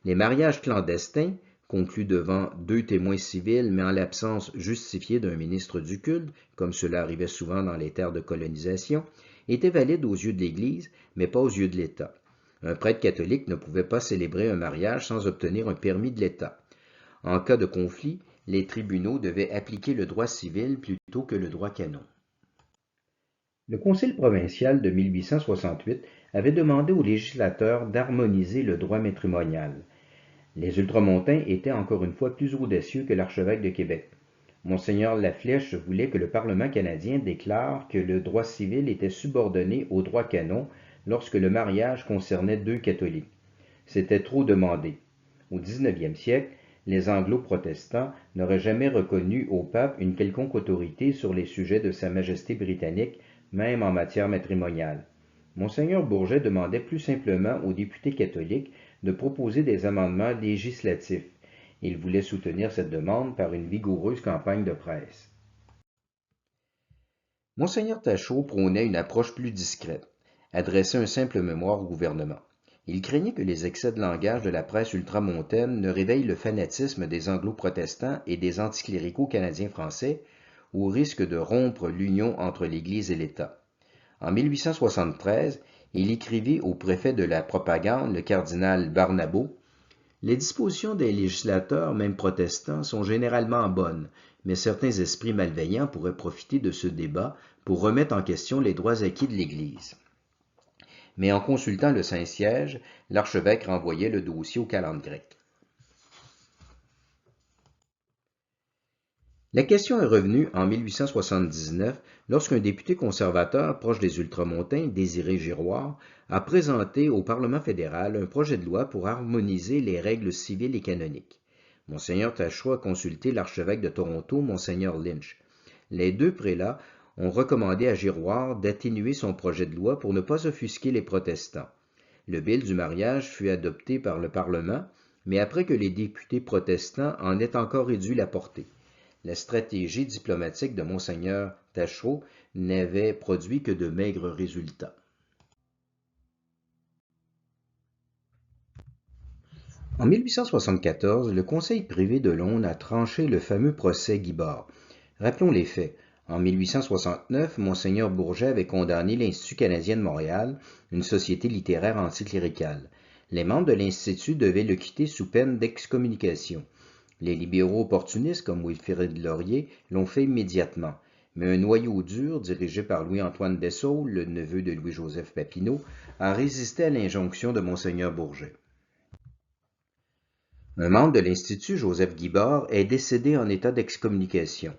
Les mariages clandestins, conclus devant 2 témoins civils mais en l'absence justifiée d'un ministre du culte, comme cela arrivait souvent dans les terres de colonisation, étaient valides aux yeux de l'Église, mais pas aux yeux de l'État. Un prêtre catholique ne pouvait pas célébrer un mariage sans obtenir un permis de l'État. En cas de conflit, les tribunaux devaient appliquer le droit civil plutôt que le droit canon. Le Conseil provincial de 1868 avait demandé aux législateurs d'harmoniser le droit matrimonial. Les ultramontains étaient encore une fois plus audacieux que l'archevêque de Québec. Monseigneur Laflèche voulait que le Parlement canadien déclare que le droit civil était subordonné au droit canon lorsque le mariage concernait 2 catholiques. C'était trop demandé. Au 19e siècle, les anglo-protestants n'auraient jamais reconnu au pape une quelconque autorité sur les sujets de Sa Majesté britannique, même en matière matrimoniale. Monseigneur Bourget demandait plus simplement aux députés catholiques de proposer des amendements législatifs. Il voulait soutenir cette demande par une vigoureuse campagne de presse. Monseigneur Tachereau prônait une approche plus discrète, adressait un simple mémoire au gouvernement. Il craignait que les excès de langage de la presse ultramontaine ne réveillent le fanatisme des anglo-protestants et des anticléricaux canadiens-français, au risque de rompre l'union entre l'Église et l'État. En 1873, il écrivit au préfet de la propagande, le cardinal Barnabo, « Les dispositions des législateurs, même protestants, sont généralement bonnes, mais certains esprits malveillants pourraient profiter de ce débat pour remettre en question les droits acquis de l'Église. » Mais en consultant le Saint-Siège, l'archevêque renvoyait le dossier aux calendes grecques. La question est revenue en 1879 lorsqu'un député conservateur proche des ultramontains, Désiré Giroir, a présenté au Parlement fédéral un projet de loi pour harmoniser les règles civiles et canoniques. Monseigneur Tachereau a consulté l'archevêque de Toronto, Monseigneur Lynch. Les deux prélats ont recommandé à Giroir d'atténuer son projet de loi pour ne pas offusquer les protestants. Le bill du mariage fut adopté par le Parlement, mais après que les députés protestants en aient encore réduit la portée. La stratégie diplomatique de Monseigneur Tachereau n'avait produit que de maigres résultats. En 1874, le Conseil privé de Londres a tranché le fameux procès Guibord. Rappelons les faits. En 1869, Monseigneur Bourget avait condamné l'Institut canadien de Montréal, une société littéraire anticléricale. Les membres de l'Institut devaient le quitter sous peine d'excommunication. Les libéraux opportunistes comme Wilfrid Laurier l'ont fait immédiatement, mais un noyau dur, dirigé par Louis-Antoine Dessaulles, le neveu de Louis-Joseph Papineau, a résisté à l'injonction de Monseigneur Bourget. Un membre de l'Institut, Joseph Guibord, est décédé en état d'excommunication.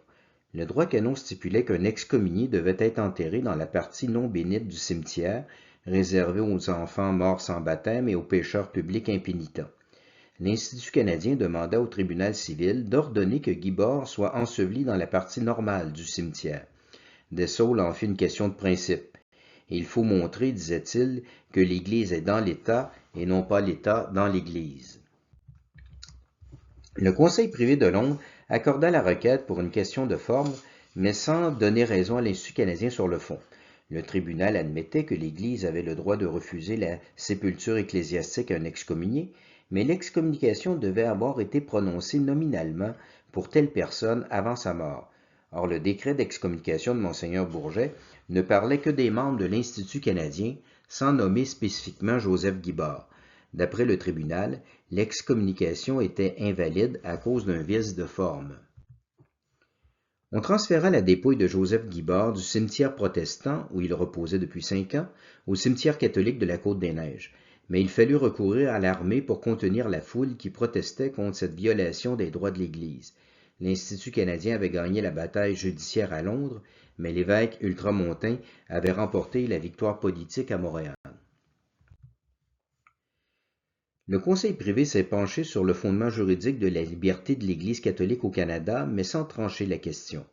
Le droit canon stipulait qu'un excommunié devait être enterré dans la partie non bénite du cimetière, réservée aux enfants morts sans baptême et aux pécheurs publics impénitents. L'Institut canadien demanda au tribunal civil d'ordonner que Guibord soit enseveli dans la partie normale du cimetière. Dessaulles en fit une question de principe. Il faut montrer, disait-il, que l'Église est dans l'État et non pas l'État dans l'Église. Le Conseil privé de Londres accorda la requête pour une question de forme, mais sans donner raison à l'Institut canadien sur le fond. Le tribunal admettait que l'Église avait le droit de refuser la sépulture ecclésiastique à un excommunié, mais l'excommunication devait avoir été prononcée nominalement pour telle personne avant sa mort. Or, le décret d'excommunication de Monseigneur Bourget ne parlait que des membres de l'Institut canadien, sans nommer spécifiquement Joseph Guibord. D'après le tribunal, l'excommunication était invalide à cause d'un vice de forme. On transféra la dépouille de Joseph Guibord du cimetière protestant, où il reposait depuis 5 ans, au cimetière catholique de la Côte-des-Neiges. Mais il fallut recourir à l'armée pour contenir la foule qui protestait contre cette violation des droits de l'Église. L'Institut canadien avait gagné la bataille judiciaire à Londres, mais l'évêque ultramontain avait remporté la victoire politique à Montréal. Le Conseil privé s'est penché sur le fondement juridique de la liberté de l'Église catholique au Canada, mais sans trancher la question.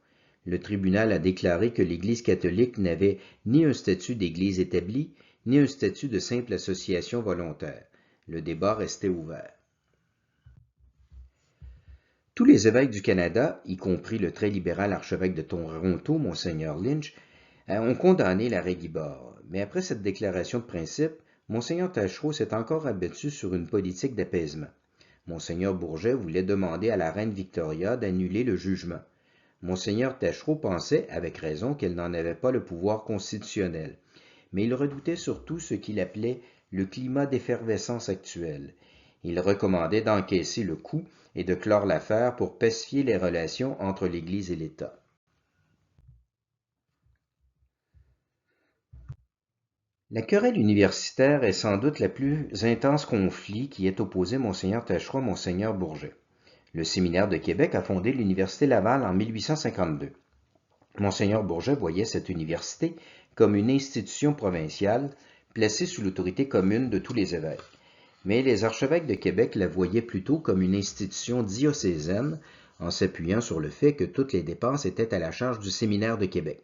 Le tribunal a déclaré que l'Église catholique n'avait ni un statut d'Église établie, ni un statut de simple association volontaire. Le débat restait ouvert. Tous les évêques du Canada, y compris le très libéral archevêque de Toronto, Monseigneur Lynch, ont condamné l'arrêt Guibord. Mais après cette déclaration de principe, Monseigneur Tachereau s'est encore abattu sur une politique d'apaisement. Monseigneur Bourget voulait demander à la reine Victoria d'annuler le jugement. Monseigneur Tachereau pensait, avec raison, qu'elle n'en avait pas le pouvoir constitutionnel. Mais il redoutait surtout ce qu'il appelait le climat d'effervescence actuel. Il recommandait d'encaisser le coup et de clore l'affaire pour pacifier les relations entre l'Église et l'État. La querelle universitaire est sans doute la plus intense conflit qui ait opposé Monseigneur Tachereau à Monseigneur Bourget. Le séminaire de Québec a fondé l'Université Laval en 1852. Monseigneur Bourget voyait cette université comme une institution provinciale placée sous l'autorité commune de tous les évêques. Mais les archevêques de Québec la voyaient plutôt comme une institution diocésaine en s'appuyant sur le fait que toutes les dépenses étaient à la charge du séminaire de Québec.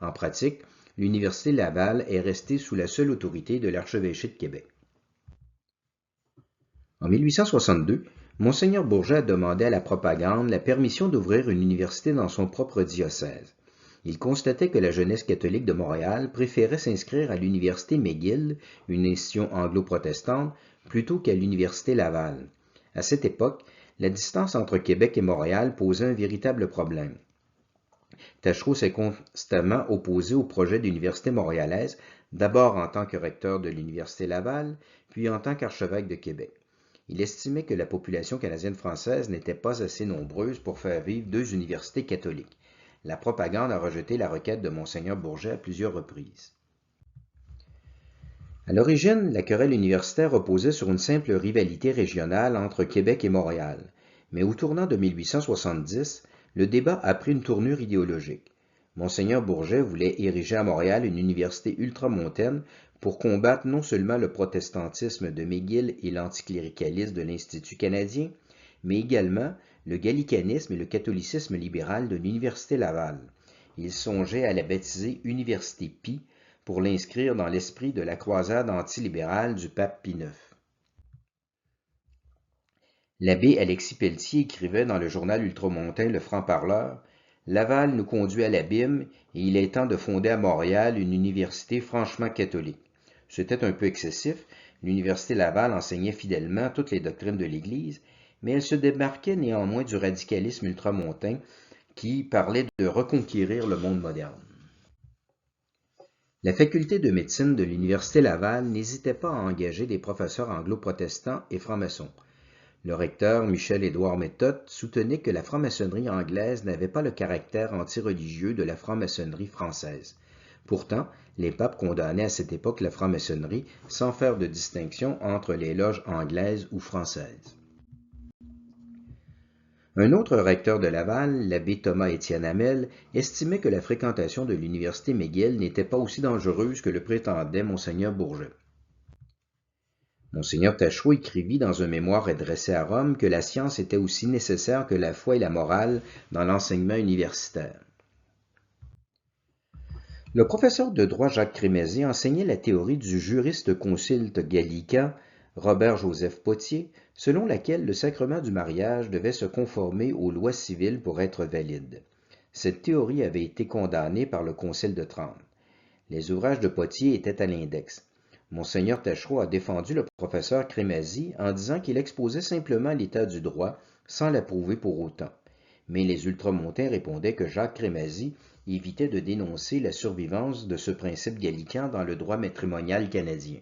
En pratique, l'Université Laval est restée sous la seule autorité de l'archevêché de Québec. En 1862, Monseigneur Bourget a demandé à la propagande la permission d'ouvrir une université dans son propre diocèse. Il constatait que la jeunesse catholique de Montréal préférait s'inscrire à l'université McGill, une institution anglo-protestante, plutôt qu'à l'université Laval. À cette époque, la distance entre Québec et Montréal posait un véritable problème. Taschereau s'est constamment opposé au projet d'université montréalaise, d'abord en tant que recteur de l'université Laval, puis en tant qu'archevêque de Québec. Il estimait que la population canadienne-française n'était pas assez nombreuse pour faire vivre deux universités catholiques. La propagande a rejeté la requête de Monseigneur Bourget à plusieurs reprises. À l'origine, la querelle universitaire reposait sur une simple rivalité régionale entre Québec et Montréal, mais au tournant de 1870, le débat a pris une tournure idéologique. Monseigneur Bourget voulait ériger à Montréal une université ultramontaine pour combattre non seulement le protestantisme de McGill et l'anticléricalisme de l'Institut canadien, mais également le gallicanisme et le catholicisme libéral de l'Université Laval. Il songeait à la baptiser Université Pie pour l'inscrire dans l'esprit de la croisade antilibérale du pape Pie IX. L'abbé Alexis Pelletier écrivait dans le journal ultramontain Le Franc-Parleur « Laval nous conduit à l'abîme et il est temps de fonder à Montréal une université franchement catholique. » C'était un peu excessif, l'université Laval enseignait fidèlement toutes les doctrines de l'Église, mais elle se démarquait néanmoins du radicalisme ultramontain qui parlait de reconquérir le monde moderne. La faculté de médecine de l'Université Laval n'hésitait pas à engager des professeurs anglo-protestants et francs-maçons. Le recteur Michel-Édouard Méthode soutenait que la franc-maçonnerie anglaise n'avait pas le caractère antireligieux de la franc-maçonnerie française. Pourtant, les papes condamnaient à cette époque la franc-maçonnerie sans faire de distinction entre les loges anglaises ou françaises. Un autre recteur de Laval, l'abbé Thomas-Étienne Hamel, estimait que la fréquentation de l'université McGill n'était pas aussi dangereuse que le prétendait Monseigneur Bourget. Monseigneur Taschereau écrivit dans un mémoire adressé à Rome que la science était aussi nécessaire que la foi et la morale dans l'enseignement universitaire. Le professeur de droit Jacques Crémazie enseignait la théorie du juriste consulte gallican Robert-Joseph Potier, selon laquelle le sacrement du mariage devait se conformer aux lois civiles pour être valide. Cette théorie avait été condamnée par le Concile de Trente. Les ouvrages de Potier étaient à l'index. Monseigneur Taschereau a défendu le professeur Crémazie en disant qu'il exposait simplement l'état du droit sans l'approuver pour autant. Mais les ultramontains répondaient que Jacques Crémazie évitait de dénoncer la survivance de ce principe gallican dans le droit matrimonial canadien.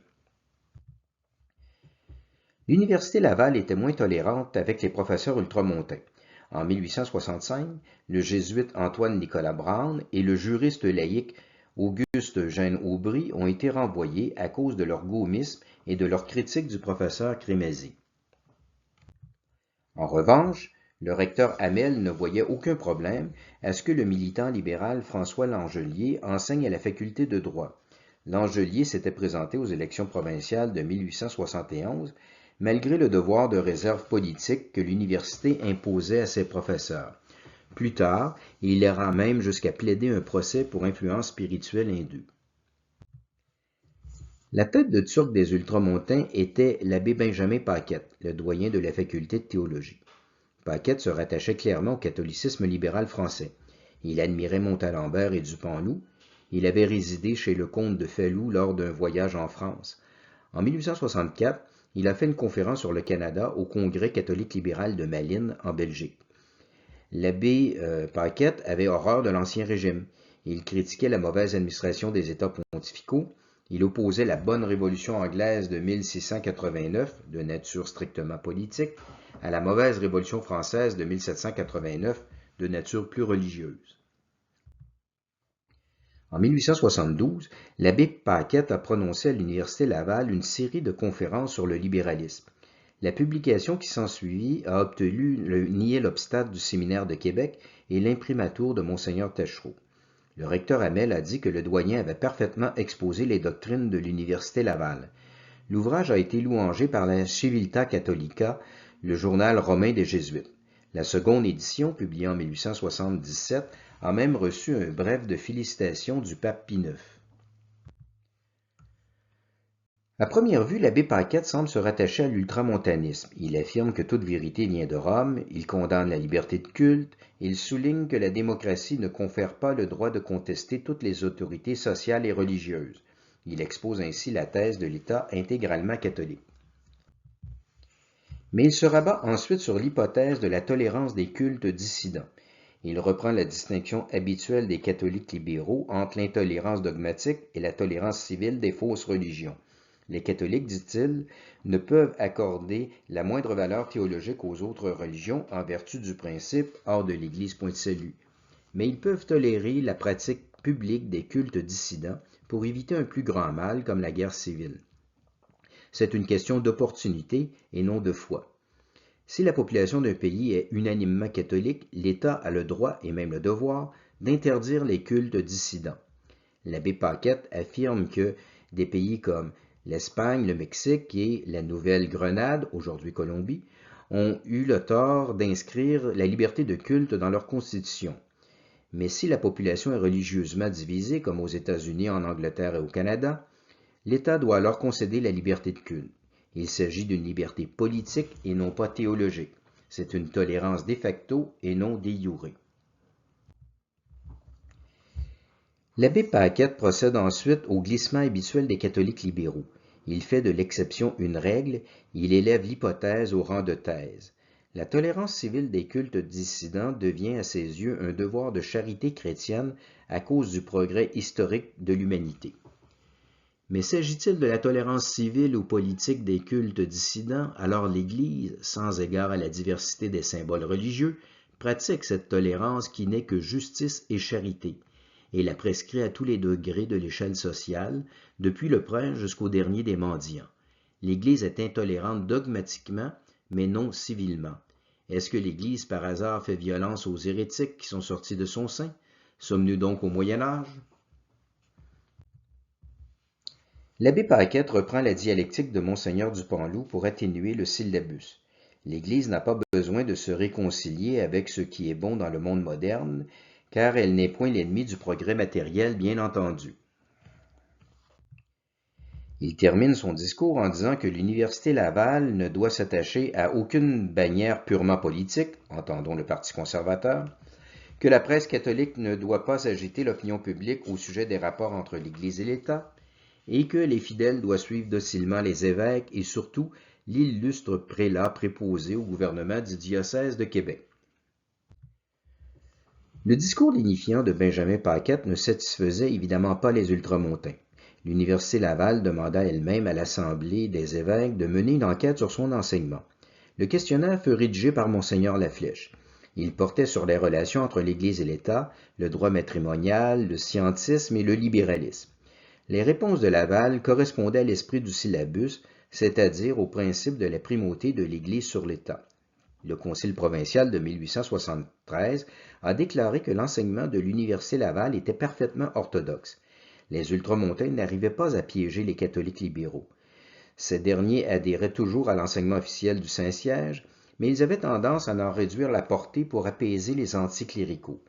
L'Université Laval était moins tolérante avec les professeurs ultramontains. En 1865, le jésuite Antoine-Nicolas Brown et le juriste laïque Auguste-Eugène Aubry ont été renvoyés à cause de leur gaumisme et de leur critique du professeur Crémazie. En revanche, le recteur Hamel ne voyait aucun problème à ce que le militant libéral François Langelier enseigne à la faculté de droit. Langelier s'était présenté aux élections provinciales de 1871, malgré le devoir de réserve politique que l'université imposait à ses professeurs. Plus tard, il ira même jusqu'à plaider un procès pour influence spirituelle hindoue. La tête de turc des ultramontains était l'abbé Benjamin Paquette, le doyen de la faculté de théologie. Paquette se rattachait clairement au catholicisme libéral français. Il admirait Montalembert et Dupanloup. Il avait résidé chez le comte de Falloux lors d'un voyage en France. En 1864, il a fait une conférence sur le Canada au Congrès catholique libéral de Malines, en Belgique. L'abbé Paquette avait horreur de l'Ancien Régime. Il critiquait la mauvaise administration des États pontificaux. Il opposait la bonne révolution anglaise de 1689, de nature strictement politique, à la mauvaise révolution française de 1789, de nature plus religieuse. En 1872, l'abbé Paquette a prononcé à l'Université Laval une série de conférences sur le libéralisme. La publication qui s'ensuivit a obtenu le niel obstat du séminaire de Québec et l'imprimatur de Monseigneur Taschereau. Le recteur Hamel a dit que le doyen avait parfaitement exposé les doctrines de l'Université Laval. L'ouvrage a été louangé par la Civiltà Catholica, le journal romain des Jésuites. La seconde édition, publiée en 1877, a même reçu un bref de félicitations du pape Pie IX. À première vue, l'abbé Paquette semble se rattacher à l'ultramontanisme. Il affirme que toute vérité vient de Rome, il condamne la liberté de culte, il souligne que la démocratie ne confère pas le droit de contester toutes les autorités sociales et religieuses. Il expose ainsi la thèse de l'État intégralement catholique. Mais il se rabat ensuite sur l'hypothèse de la tolérance des cultes dissidents. Il reprend la distinction habituelle des catholiques libéraux entre l'intolérance dogmatique et la tolérance civile des fausses religions. Les catholiques, dit-il, ne peuvent accorder la moindre valeur théologique aux autres religions en vertu du principe « hors de l'Église, point de salut ». Mais ils peuvent tolérer la pratique publique des cultes dissidents pour éviter un plus grand mal comme la guerre civile. C'est une question d'opportunité et non de foi. Si la population d'un pays est unanimement catholique, l'État a le droit et même le devoir d'interdire les cultes dissidents. L'abbé Paquette affirme que des pays comme l'Espagne, le Mexique et la Nouvelle-Grenade, aujourd'hui Colombie, ont eu le tort d'inscrire la liberté de culte dans leur constitution. Mais si la population est religieusement divisée, comme aux États-Unis, en Angleterre et au Canada, l'État doit alors concéder la liberté de culte. Il s'agit d'une liberté politique et non pas théologique. C'est une tolérance de facto et non de jure. L'abbé Paquette procède ensuite au glissement habituel des catholiques libéraux. Il fait de l'exception une règle, il élève l'hypothèse au rang de thèse. La tolérance civile des cultes dissidents devient à ses yeux un devoir de charité chrétienne à cause du progrès historique de l'humanité. Mais s'agit-il de la tolérance civile ou politique des cultes dissidents, alors l'Église, sans égard à la diversité des symboles religieux, pratique cette tolérance qui n'est que justice et charité, et la prescrit à tous les degrés de l'échelle sociale, depuis le prêtre jusqu'au dernier des mendiants. L'Église est intolérante dogmatiquement, mais non civilement. Est-ce que l'Église par hasard fait violence aux hérétiques qui sont sortis de son sein? Sommes-nous donc au Moyen Âge? L'abbé Paquette reprend la dialectique de Monseigneur Dupanloup pour atténuer le syllabus. L'Église n'a pas besoin de se réconcilier avec ce qui est bon dans le monde moderne, car elle n'est point l'ennemi du progrès matériel, bien entendu. Il termine son discours en disant que l'Université Laval ne doit s'attacher à aucune bannière purement politique, entendons le Parti conservateur, que la presse catholique ne doit pas agiter l'opinion publique au sujet des rapports entre l'Église et l'État, et que les fidèles doivent suivre docilement les évêques et surtout l'illustre prélat préposé au gouvernement du diocèse de Québec. Le discours lénifiant de Benjamin Paquette ne satisfaisait évidemment pas les ultramontains. L'Université Laval demanda elle-même à l'Assemblée des évêques de mener une enquête sur son enseignement. Le questionnaire fut rédigé par Monseigneur Laflèche. Il portait sur les relations entre l'Église et l'État, le droit matrimonial, le scientisme et le libéralisme. Les réponses de Laval correspondaient à l'esprit du syllabus, c'est-à-dire au principe de la primauté de l'Église sur l'État. Le Concile provincial de 1873 a déclaré que l'enseignement de l'Université Laval était parfaitement orthodoxe. Les ultramontains n'arrivaient pas à piéger les catholiques libéraux. Ces derniers adhéraient toujours à l'enseignement officiel du Saint-Siège, mais ils avaient tendance à en réduire la portée pour apaiser les anticléricaux.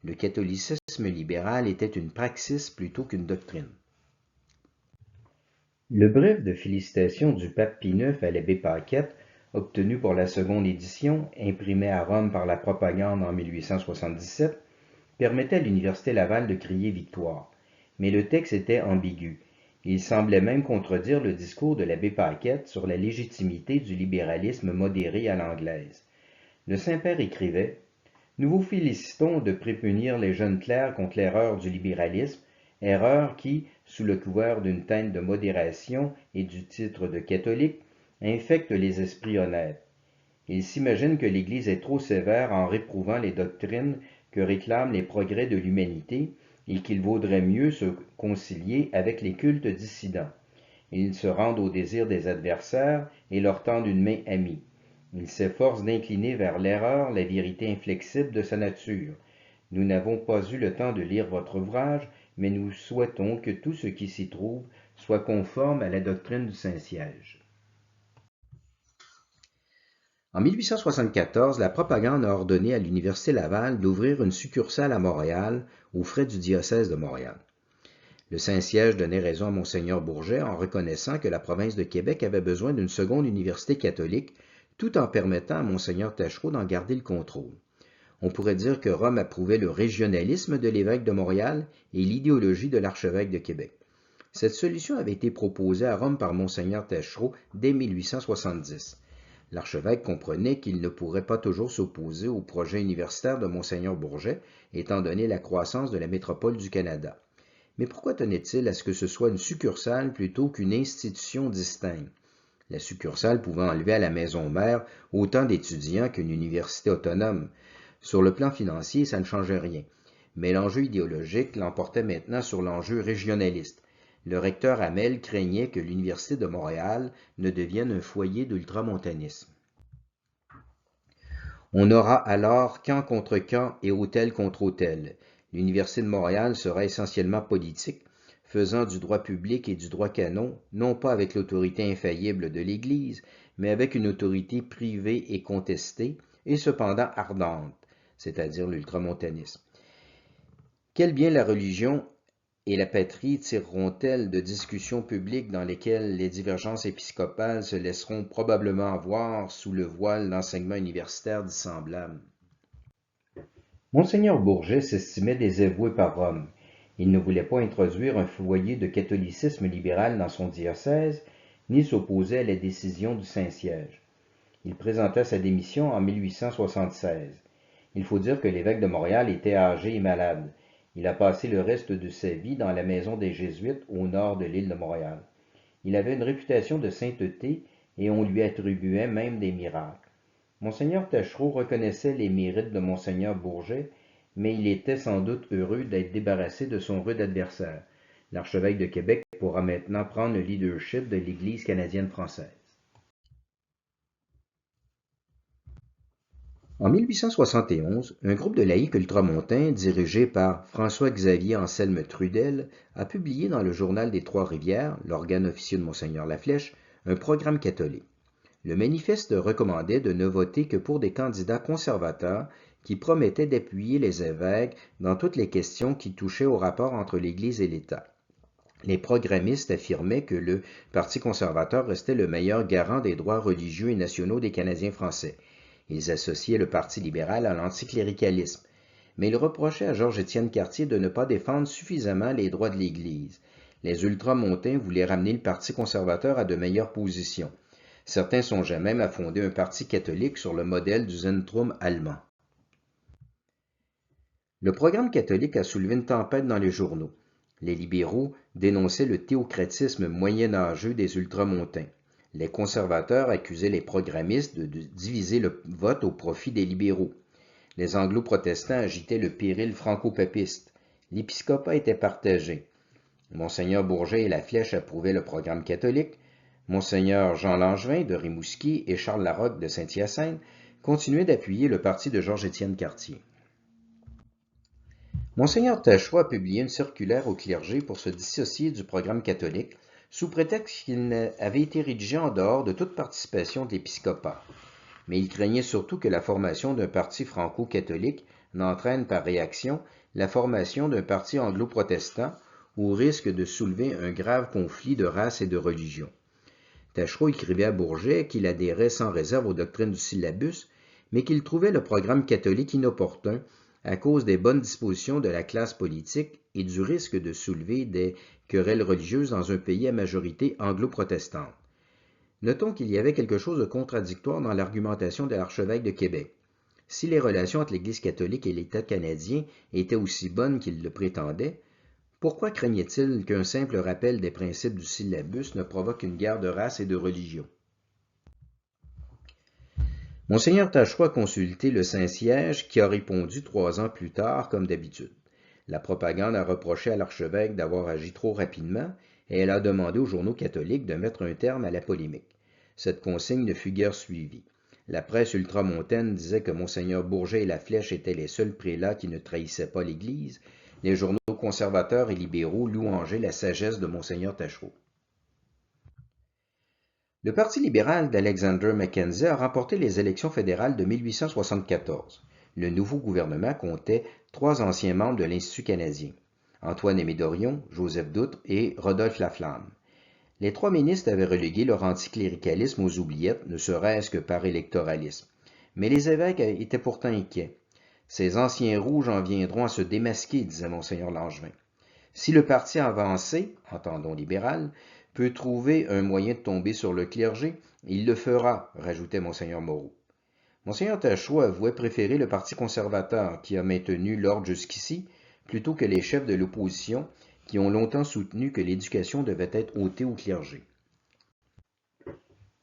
Le catholicisme libéral était une praxis plutôt qu'une doctrine. Le bref de félicitations du pape Pie IX à l'abbé Paquette, obtenu pour la seconde édition, imprimé à Rome par la propagande en 1877, permettait à l'Université Laval de crier victoire. Mais le texte était ambigu. Il semblait même contredire le discours de l'abbé Paquette sur la légitimité du libéralisme modéré à l'anglaise. Le Saint-Père écrivait « Nous vous félicitons de prémunir les jeunes clercs contre l'erreur du libéralisme, erreur qui, sous le couvert d'une teinte de modération et du titre de catholique, infecte les esprits honnêtes. Ils s'imaginent que l'Église est trop sévère en réprouvant les doctrines que réclament les progrès de l'humanité et qu'il vaudrait mieux se concilier avec les cultes dissidents. Ils se rendent au désir des adversaires et leur tendent une main amie. Ils s'efforcent d'incliner vers l'erreur la vérité inflexible de sa nature. Nous n'avons pas eu le temps de lire votre ouvrage, mais nous souhaitons que tout ce qui s'y trouve soit conforme à la doctrine du Saint-Siège. En 1874, la propagande a ordonné à l'Université Laval d'ouvrir une succursale à Montréal aux frais du diocèse de Montréal. Le Saint-Siège donnait raison à Monseigneur Bourget en reconnaissant que la province de Québec avait besoin d'une seconde université catholique, tout en permettant à Monseigneur Taschereau d'en garder le contrôle. On pourrait dire que Rome approuvait le régionalisme de l'évêque de Montréal et l'idéologie de l'archevêque de Québec. Cette solution avait été proposée à Rome par Monseigneur Taschereau dès 1870. L'archevêque comprenait qu'il ne pourrait pas toujours s'opposer au projet universitaire de Monseigneur Bourget, étant donné la croissance de la métropole du Canada. Mais pourquoi tenait-il à ce que ce soit une succursale plutôt qu'une institution distincte? La succursale pouvait enlever à la maison mère autant d'étudiants qu'une université autonome. Sur le plan financier, ça ne changeait rien. Mais l'enjeu idéologique l'emportait maintenant sur l'enjeu régionaliste. Le recteur Hamel craignait que l'Université de Montréal ne devienne un foyer d'ultramontanisme. On aura alors camp contre camp et hôtel contre hôtel. L'Université de Montréal sera essentiellement politique, faisant du droit public et du droit canon, non pas avec l'autorité infaillible de l'Église, mais avec une autorité privée et contestée, et cependant ardente, c'est-à-dire l'ultramontanisme. Quel bien la religion et la patrie tireront-elles de discussions publiques dans lesquelles les divergences épiscopales se laisseront probablement voir sous le voile d'enseignements universitaires dissemblables? Monseigneur Bourget s'estimait désavoué par Rome. Il ne voulait pas introduire un foyer de catholicisme libéral dans son diocèse, ni s'opposer à la décision du Saint-Siège. Il présenta sa démission en 1876. Il faut dire que l'évêque de Montréal était âgé et malade. Il a passé le reste de sa vie dans la maison des Jésuites au nord de l'île de Montréal. Il avait une réputation de sainteté et on lui attribuait même des miracles. Monseigneur Taschereau reconnaissait les mérites de Monseigneur Bourget, mais il était sans doute heureux d'être débarrassé de son rude adversaire. L'archevêque de Québec pourra maintenant prendre le leadership de l'Église canadienne-française. En 1871, un groupe de laïcs ultramontains, dirigé par François-Xavier Anselme Trudel, a publié dans le Journal des Trois-Rivières, l'organe officieux de Monseigneur Laflèche, un programme catholique. Le manifeste recommandait de ne voter que pour des candidats conservateurs qui promettaient d'appuyer les évêques dans toutes les questions qui touchaient au rapport entre l'Église et l'État. Les programmistes affirmaient que le Parti conservateur restait le meilleur garant des droits religieux et nationaux des Canadiens français. Ils associaient le Parti libéral à l'anticléricalisme, mais ils reprochaient à Georges-Étienne Cartier de ne pas défendre suffisamment les droits de l'Église. Les ultramontains voulaient ramener le Parti conservateur à de meilleures positions. Certains songeaient même à fonder un parti catholique sur le modèle du Zentrum allemand. Le programme catholique a soulevé une tempête dans les journaux. Les libéraux dénonçaient le théocratisme moyenâgeux des ultramontains. Les conservateurs accusaient les programmistes de diviser le vote au profit des libéraux. Les anglo-protestants agitaient le péril franco-papiste. L'épiscopat était partagé. Monseigneur Bourget et Laflèche approuvaient le programme catholique. Monseigneur Jean Langevin de Rimouski et Charles Larocque de Saint-Hyacinthe continuaient d'appuyer le parti de Georges-Étienne Cartier. Monseigneur Taschereau a publié une circulaire au clergé pour se dissocier du programme catholique, sous prétexte qu'il avait été rédigé en dehors de toute participation de l'épiscopat. Mais il craignait surtout que la formation d'un parti franco-catholique n'entraîne par réaction la formation d'un parti anglo-protestant au risque de soulever un grave conflit de race et de religion. Taschereau écrivait à Bourget qu'il adhérait sans réserve aux doctrines du syllabus, mais qu'il trouvait le programme catholique inopportun à cause des bonnes dispositions de la classe politique et du risque de soulever des querelles religieuses dans un pays à majorité anglo-protestante. Notons qu'il y avait quelque chose de contradictoire dans l'argumentation de l'archevêque de Québec. Si les relations entre l'Église catholique et l'État canadien étaient aussi bonnes qu'il le prétendait, pourquoi craignait-il qu'un simple rappel des principes du syllabus ne provoque une guerre de race et de religion? Monseigneur Taschereau a consulté le Saint-Siège qui a répondu 3 ans plus tard comme d'habitude. La propagande a reproché à l'archevêque d'avoir agi trop rapidement et elle a demandé aux journaux catholiques de mettre un terme à la polémique. Cette consigne ne fut guère suivie. La presse ultramontaine disait que Monseigneur Bourget et Laflèche étaient les seuls prélats qui ne trahissaient pas l'Église. Les journaux conservateurs et libéraux louangeaient la sagesse de Monseigneur Taschereau. Le Parti libéral d'Alexander Mackenzie a remporté les élections fédérales de 1874. Le nouveau gouvernement comptait 3 anciens membres de l'Institut canadien. Antoine-Aimé Dorion, Joseph Doutre et Rodolphe Laflamme. Les trois ministres avaient relégué leur anticléricalisme aux oubliettes, ne serait-ce que par électoralisme. Mais les évêques étaient pourtant inquiets. Ces anciens rouges en viendront à se démasquer, disait Monseigneur Langevin. Si le parti avancé, entendons libéral, peut trouver un moyen de tomber sur le clergé, il le fera, rajoutait Monseigneur Moreau. Monseigneur Taschereau avouait préférer le Parti conservateur, qui a maintenu l'ordre jusqu'ici, plutôt que les chefs de l'opposition, qui ont longtemps soutenu que l'éducation devait être ôtée au clergé.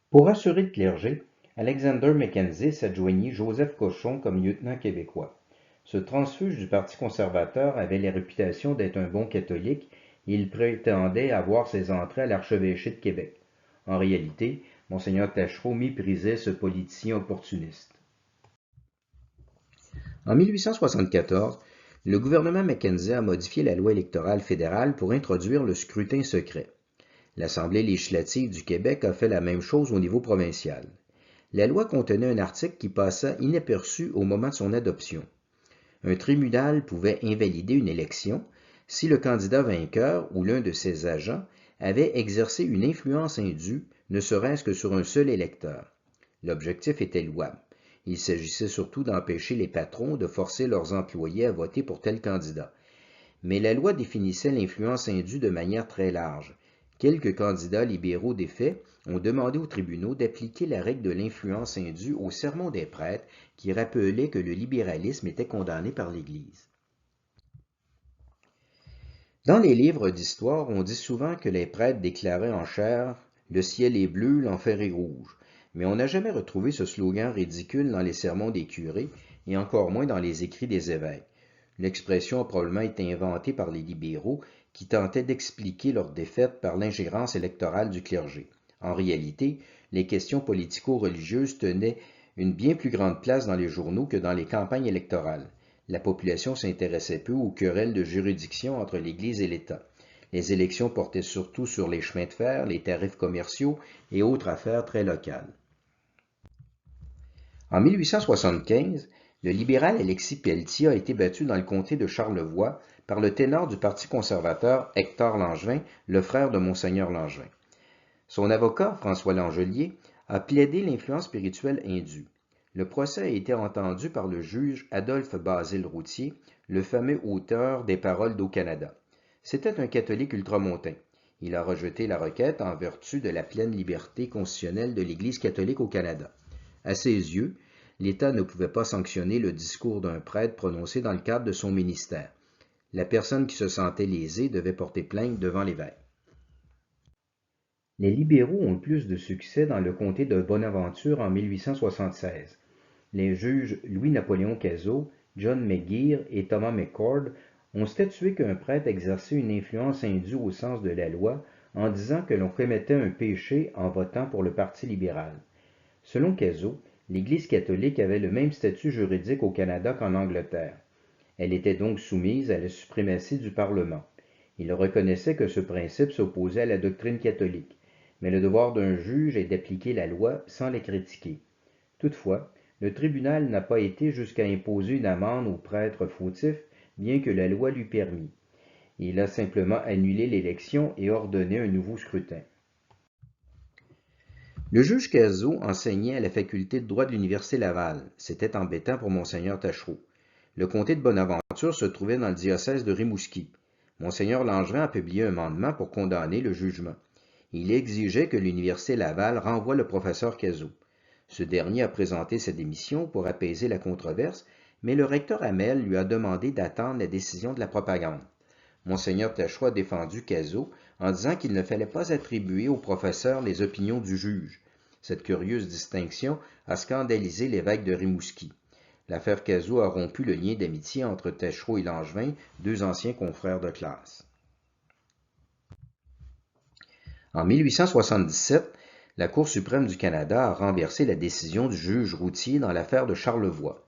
Pour rassurer le clergé, Alexander Mackenzie s'adjoignit Joseph Cochon comme lieutenant québécois. Ce transfuge du Parti conservateur avait la réputation d'être un bon catholique et il prétendait avoir ses entrées à l'archevêché de Québec. En réalité, Monseigneur Taschereau méprisait ce politicien opportuniste. En 1874, le gouvernement Mackenzie a modifié la loi électorale fédérale pour introduire le scrutin secret. L'Assemblée législative du Québec a fait la même chose au niveau provincial. La loi contenait un article qui passa inaperçu au moment de son adoption. Un tribunal pouvait invalider une élection si le candidat vainqueur ou l'un de ses agents avait exercé une influence indue, ne serait-ce que sur un seul électeur. L'objectif était louable. Il s'agissait surtout d'empêcher les patrons de forcer leurs employés à voter pour tel candidat. Mais la loi définissait l'influence indue de manière très large. Quelques candidats libéraux des faits ont demandé aux tribunaux d'appliquer la règle de l'influence indue au sermon des prêtres qui rappelait que le libéralisme était condamné par l'Église. Dans les livres d'histoire, on dit souvent que les prêtres déclaraient en chair « Le ciel est bleu, l'enfer est rouge », mais on n'a jamais retrouvé ce slogan ridicule dans les sermons des curés et encore moins dans les écrits des évêques. L'expression a probablement été inventée par les libéraux qui tentaient d'expliquer leur défaite par l'ingérence électorale du clergé. En réalité, les questions politico-religieuses tenaient une bien plus grande place dans les journaux que dans les campagnes électorales. La population s'intéressait peu aux querelles de juridiction entre l'Église et l'État. Les élections portaient surtout sur les chemins de fer, les tarifs commerciaux et autres affaires très locales. En 1875, le libéral Alexis Pelletier a été battu dans le comté de Charlevoix par le ténor du Parti conservateur Hector Langevin, le frère de Monseigneur Langevin. Son avocat, François Langelier, a plaidé l'influence spirituelle indue. Le procès a été entendu par le juge Adolphe Basile Routier, le fameux auteur des Paroles d'Au Canada. C'était un catholique ultramontain. Il a rejeté la requête en vertu de la pleine liberté constitutionnelle de l'Église catholique au Canada. À ses yeux, l'État ne pouvait pas sanctionner le discours d'un prêtre prononcé dans le cadre de son ministère. La personne qui se sentait lésée devait porter plainte devant l'évêque. Les libéraux ont eu plus de succès dans le comté de Bonaventure en 1876. Les juges Louis-Napoléon Cazot, John McGeer et Thomas McCord ont statué qu'un prêtre exerçait une influence indue au sens de la loi en disant que l'on commettait un péché en votant pour le Parti libéral. Selon Cazot, l'Église catholique avait le même statut juridique au Canada qu'en Angleterre. Elle était donc soumise à la suprématie du Parlement. Il reconnaissait que ce principe s'opposait à la doctrine catholique, mais le devoir d'un juge est d'appliquer la loi sans la critiquer. Toutefois, le tribunal n'a pas été jusqu'à imposer une amende aux prêtres fautifs, bien que la loi lui permît. Il a simplement annulé l'élection et ordonné un nouveau scrutin. Le juge Cazot enseignait à la faculté de droit de l'Université Laval. C'était embêtant pour Monseigneur Taschereau. Le comté de Bonaventure se trouvait dans le diocèse de Rimouski. Monseigneur Langevin a publié un mandement pour condamner le jugement. Il exigeait que l'Université Laval renvoie le professeur Cazot. Ce dernier a présenté sa démission pour apaiser la controverse, mais le recteur Hamel lui a demandé d'attendre la décision de la propagande. Monseigneur Taschereau a défendu Cazot en disant qu'il ne fallait pas attribuer au professeur les opinions du juge. Cette curieuse distinction a scandalisé l'évêque de Rimouski. L'affaire Cazot a rompu le lien d'amitié entre Taschereau et Langevin, deux anciens confrères de classe. En 1877, la Cour suprême du Canada a renversé la décision du juge Routier dans l'affaire de Charlevoix.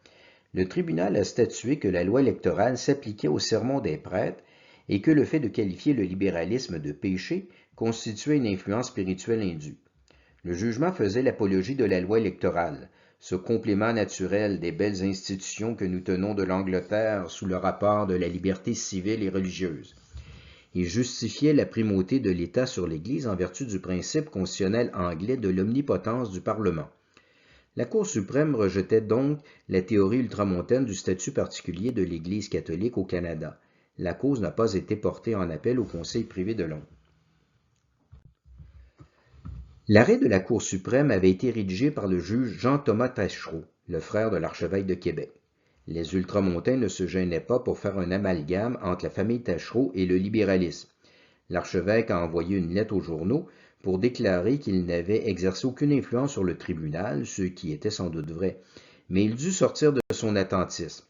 Le tribunal a statué que la loi électorale s'appliquait au sermon des prêtres et que le fait de qualifier le libéralisme de péché constituait une influence spirituelle indue. Le jugement faisait l'apologie de la loi électorale, ce complément naturel des belles institutions que nous tenons de l'Angleterre sous le rapport de la liberté civile et religieuse. Il justifiait la primauté de l'État sur l'Église en vertu du principe constitutionnel anglais de l'omnipotence du Parlement. La Cour suprême rejetait donc la théorie ultramontaine du statut particulier de l'Église catholique au Canada. La cause n'a pas été portée en appel au Conseil privé de Londres. L'arrêt de la Cour suprême avait été rédigé par le juge Jean-Thomas Taschereau, le frère de l'archevêque de Québec. Les ultramontains ne se gênaient pas pour faire un amalgame entre la famille Taschereau et le libéralisme. L'archevêque a envoyé une lettre aux journaux pour déclarer qu'il n'avait exercé aucune influence sur le tribunal, ce qui était sans doute vrai, mais il dut sortir de son attentisme.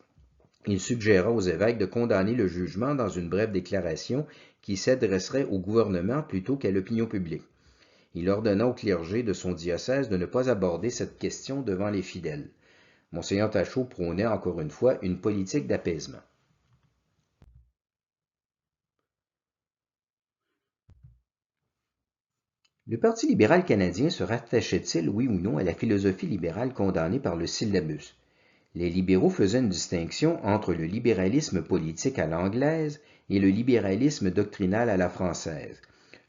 Il suggéra aux évêques de condamner le jugement dans une brève déclaration qui s'adresserait au gouvernement plutôt qu'à l'opinion publique. Il ordonna au clergé de son diocèse de ne pas aborder cette question devant les fidèles. Monseigneur Taschereau prônait encore une fois une politique d'apaisement. Le Parti libéral canadien se rattachait-il, oui ou non, à la philosophie libérale condamnée par le syllabus? Les libéraux faisaient une distinction entre le libéralisme politique à l'anglaise et le libéralisme doctrinal à la française.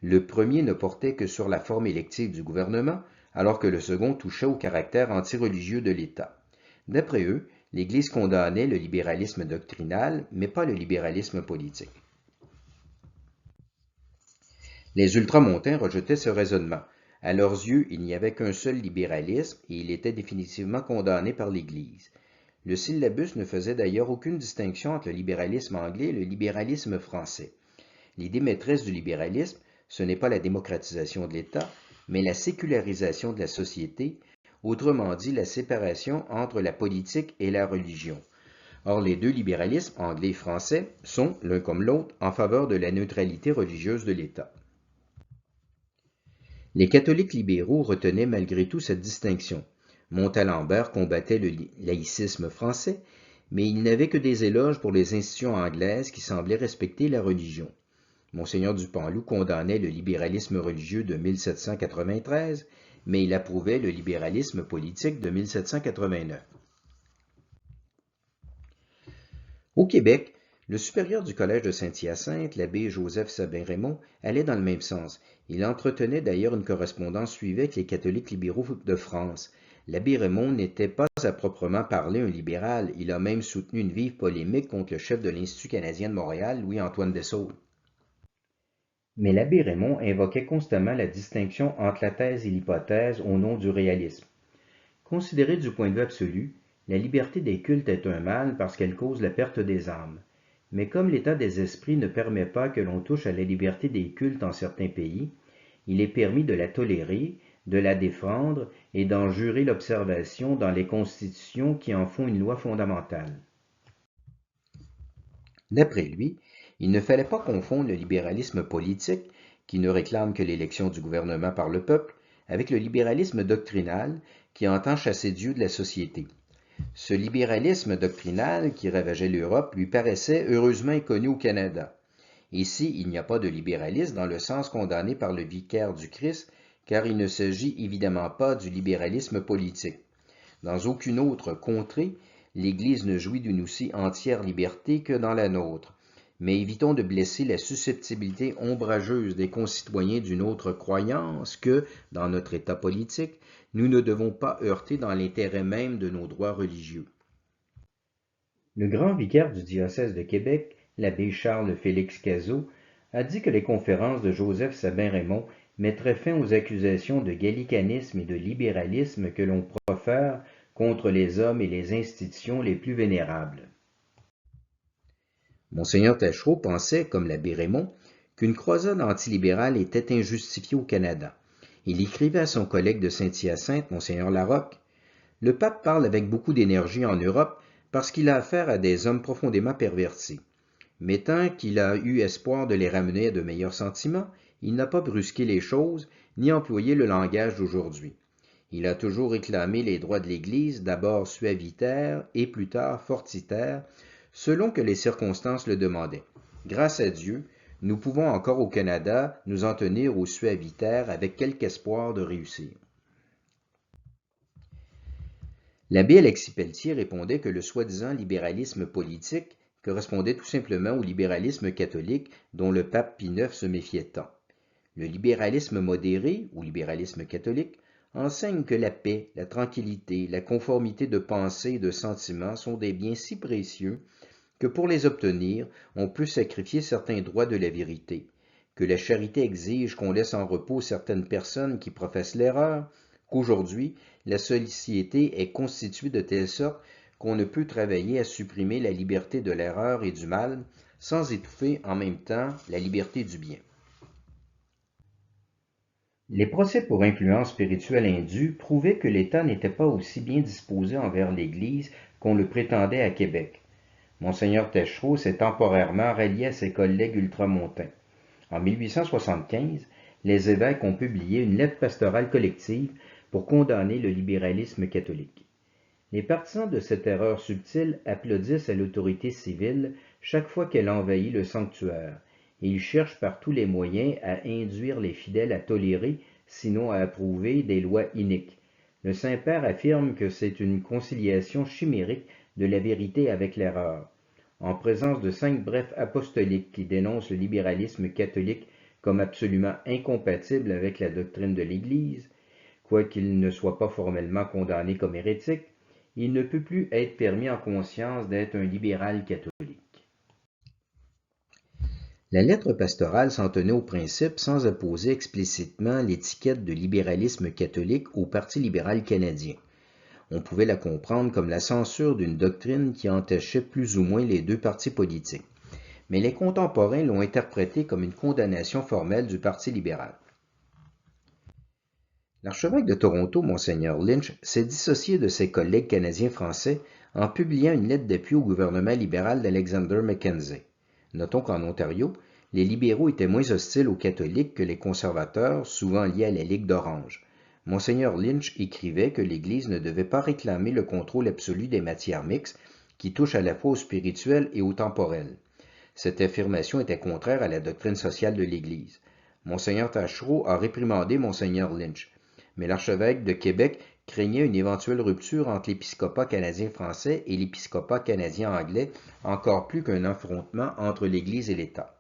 Le premier ne portait que sur la forme élective du gouvernement, alors que le second touchait au caractère antireligieux de l'État. D'après eux, l'Église condamnait le libéralisme doctrinal, mais pas le libéralisme politique. Les ultramontains rejetaient ce raisonnement. À leurs yeux, il n'y avait qu'un seul libéralisme et il était définitivement condamné par l'Église. Le syllabus ne faisait d'ailleurs aucune distinction entre le libéralisme anglais et le libéralisme français. L'idée maîtresse du libéralisme, ce n'est pas la démocratisation de l'État, mais la sécularisation de la société, autrement dit la séparation entre la politique et la religion. Or, les deux libéralismes, anglais et français, sont, l'un comme l'autre, en faveur de la neutralité religieuse de l'État. Les catholiques libéraux retenaient malgré tout cette distinction. Montalembert combattait le laïcisme français, mais il n'avait que des éloges pour les institutions anglaises qui semblaient respecter la religion. Monseigneur du Panloup condamnait le libéralisme religieux de 1793, mais il approuvait le libéralisme politique de 1789. Au Québec, le supérieur du collège de Saint-Hyacinthe, l'abbé Joseph Sabin-Raymond, allait dans le même sens. Il entretenait d'ailleurs une correspondance suivie avec les catholiques libéraux de France. L'abbé Raymond n'était pas à proprement parler un libéral, il a même soutenu une vive polémique contre le chef de l'Institut canadien de Montréal, Louis-Antoine Dessaulles. Mais l'abbé Raymond invoquait constamment la distinction entre la thèse et l'hypothèse au nom du réalisme. Considéré du point de vue absolu, la liberté des cultes est un mal parce qu'elle cause la perte des âmes. Mais comme l'état des esprits ne permet pas que l'on touche à la liberté des cultes en certains pays, il est permis de la tolérer, de la défendre et d'en jurer l'observation dans les constitutions qui en font une loi fondamentale. D'après lui, il ne fallait pas confondre le libéralisme politique, qui ne réclame que l'élection du gouvernement par le peuple, avec le libéralisme doctrinal, qui entend chasser Dieu de la société. Ce libéralisme doctrinal qui ravageait l'Europe lui paraissait heureusement inconnu au Canada. Ici, il n'y a pas de libéralisme dans le sens condamné par le vicaire du Christ, car il ne s'agit évidemment pas du libéralisme politique. Dans aucune autre contrée, l'Église ne jouit d'une aussi entière liberté que dans la nôtre. Mais évitons de blesser la susceptibilité ombrageuse des concitoyens d'une autre croyance que, dans notre état politique, nous ne devons pas heurter dans l'intérêt même de nos droits religieux. Le grand vicaire du diocèse de Québec, l'abbé Charles-Félix Cazot, a dit que les conférences de Joseph Sabin-Raymond mettraient fin aux accusations de gallicanisme et de libéralisme que l'on profère contre les hommes et les institutions les plus vénérables. Monseigneur Taschereau pensait, comme l'abbé Raymond, qu'une croisade antilibérale était injustifiée au Canada. Il écrivait à son collègue de Saint-Hyacinthe, Monseigneur Larocque, « Le pape parle avec beaucoup d'énergie en Europe parce qu'il a affaire à des hommes profondément pervertis. Mais tant qu'il a eu espoir de les ramener à de meilleurs sentiments, il n'a pas brusqué les choses, ni employé le langage d'aujourd'hui. Il a toujours réclamé les droits de l'Église, d'abord suavitaires et plus tard fortitaires, selon que les circonstances le demandaient. Grâce à Dieu, nous pouvons encore au Canada nous en tenir aux suavitaires avec quelque espoir de réussir. » L'abbé Alexis Pelletier répondait que le soi-disant libéralisme politique, correspondait tout simplement au libéralisme catholique dont le pape Pie IX se méfiait tant. Le libéralisme modéré, ou libéralisme catholique, enseigne que la paix, la tranquillité, la conformité de pensée et de sentiments sont des biens si précieux que pour les obtenir, on peut sacrifier certains droits de la vérité, que la charité exige qu'on laisse en repos certaines personnes qui professent l'erreur, qu'aujourd'hui, la société est constituée de telle sorte qu'on ne peut travailler à supprimer la liberté de l'erreur et du mal sans étouffer en même temps la liberté du bien. Les procès pour influence spirituelle indue prouvaient que l'État n'était pas aussi bien disposé envers l'Église qu'on le prétendait à Québec. Monseigneur Taschereau s'est temporairement rallié à ses collègues ultramontains. En 1875, les évêques ont publié une lettre pastorale collective pour condamner le libéralisme catholique. Les partisans de cette erreur subtile applaudissent à l'autorité civile chaque fois qu'elle envahit le sanctuaire, et ils cherchent par tous les moyens à induire les fidèles à tolérer, sinon à approuver, des lois iniques. Le Saint-Père affirme que c'est une conciliation chimérique de la vérité avec l'erreur. En présence de 5 brefs apostoliques qui dénoncent le libéralisme catholique comme absolument incompatible avec la doctrine de l'Église, quoiqu'il ne soit pas formellement condamné comme hérétique, il ne peut plus être permis en conscience d'être un libéral catholique. La lettre pastorale s'en tenait au principe sans apposer explicitement l'étiquette de libéralisme catholique au Parti libéral canadien. On pouvait la comprendre comme la censure d'une doctrine qui entachait plus ou moins les deux partis politiques. Mais les contemporains l'ont interprétée comme une condamnation formelle du Parti libéral. L'archevêque de Toronto, Monseigneur Lynch, s'est dissocié de ses collègues canadiens-français en publiant une lettre d'appui au gouvernement libéral d'Alexander Mackenzie. Notons qu'en Ontario, les libéraux étaient moins hostiles aux catholiques que les conservateurs, souvent liés à la Ligue d'Orange. Monseigneur Lynch écrivait que l'Église ne devait pas réclamer le contrôle absolu des matières mixtes qui touchent à la fois au spirituel et au temporel. Cette affirmation était contraire à la doctrine sociale de l'Église. Monseigneur Taschereau a réprimandé Monseigneur Lynch, mais l'archevêque de Québec craignait une éventuelle rupture entre l'épiscopat canadien-français et l'épiscopat canadien-anglais, encore plus qu'un affrontement entre l'Église et l'État.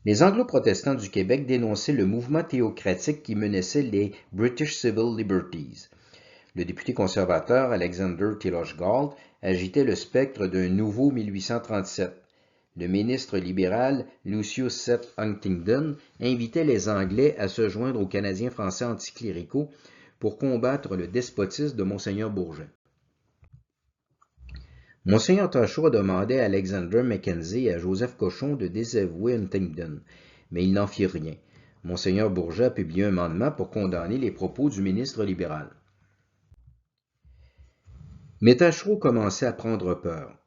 Les anglo-protestants du Québec dénonçaient le mouvement théocratique qui menaçait les British Civil Liberties. Le député conservateur Alexander Taylor Galt agitait le spectre d'un nouveau 1837. Le ministre libéral Lucius Seth Huntingdon invitait les Anglais à se joindre aux Canadiens français anticléricaux pour combattre le despotisme de Monseigneur Bourget. Monseigneur Taschereau demandait à Alexander Mackenzie et à Joseph Cochon de désavouer Huntingdon, mais il n'en fit rien. Monseigneur Bourget a publié un mandement pour condamner les propos du ministre libéral. Mais Taschereau commençait à prendre peur.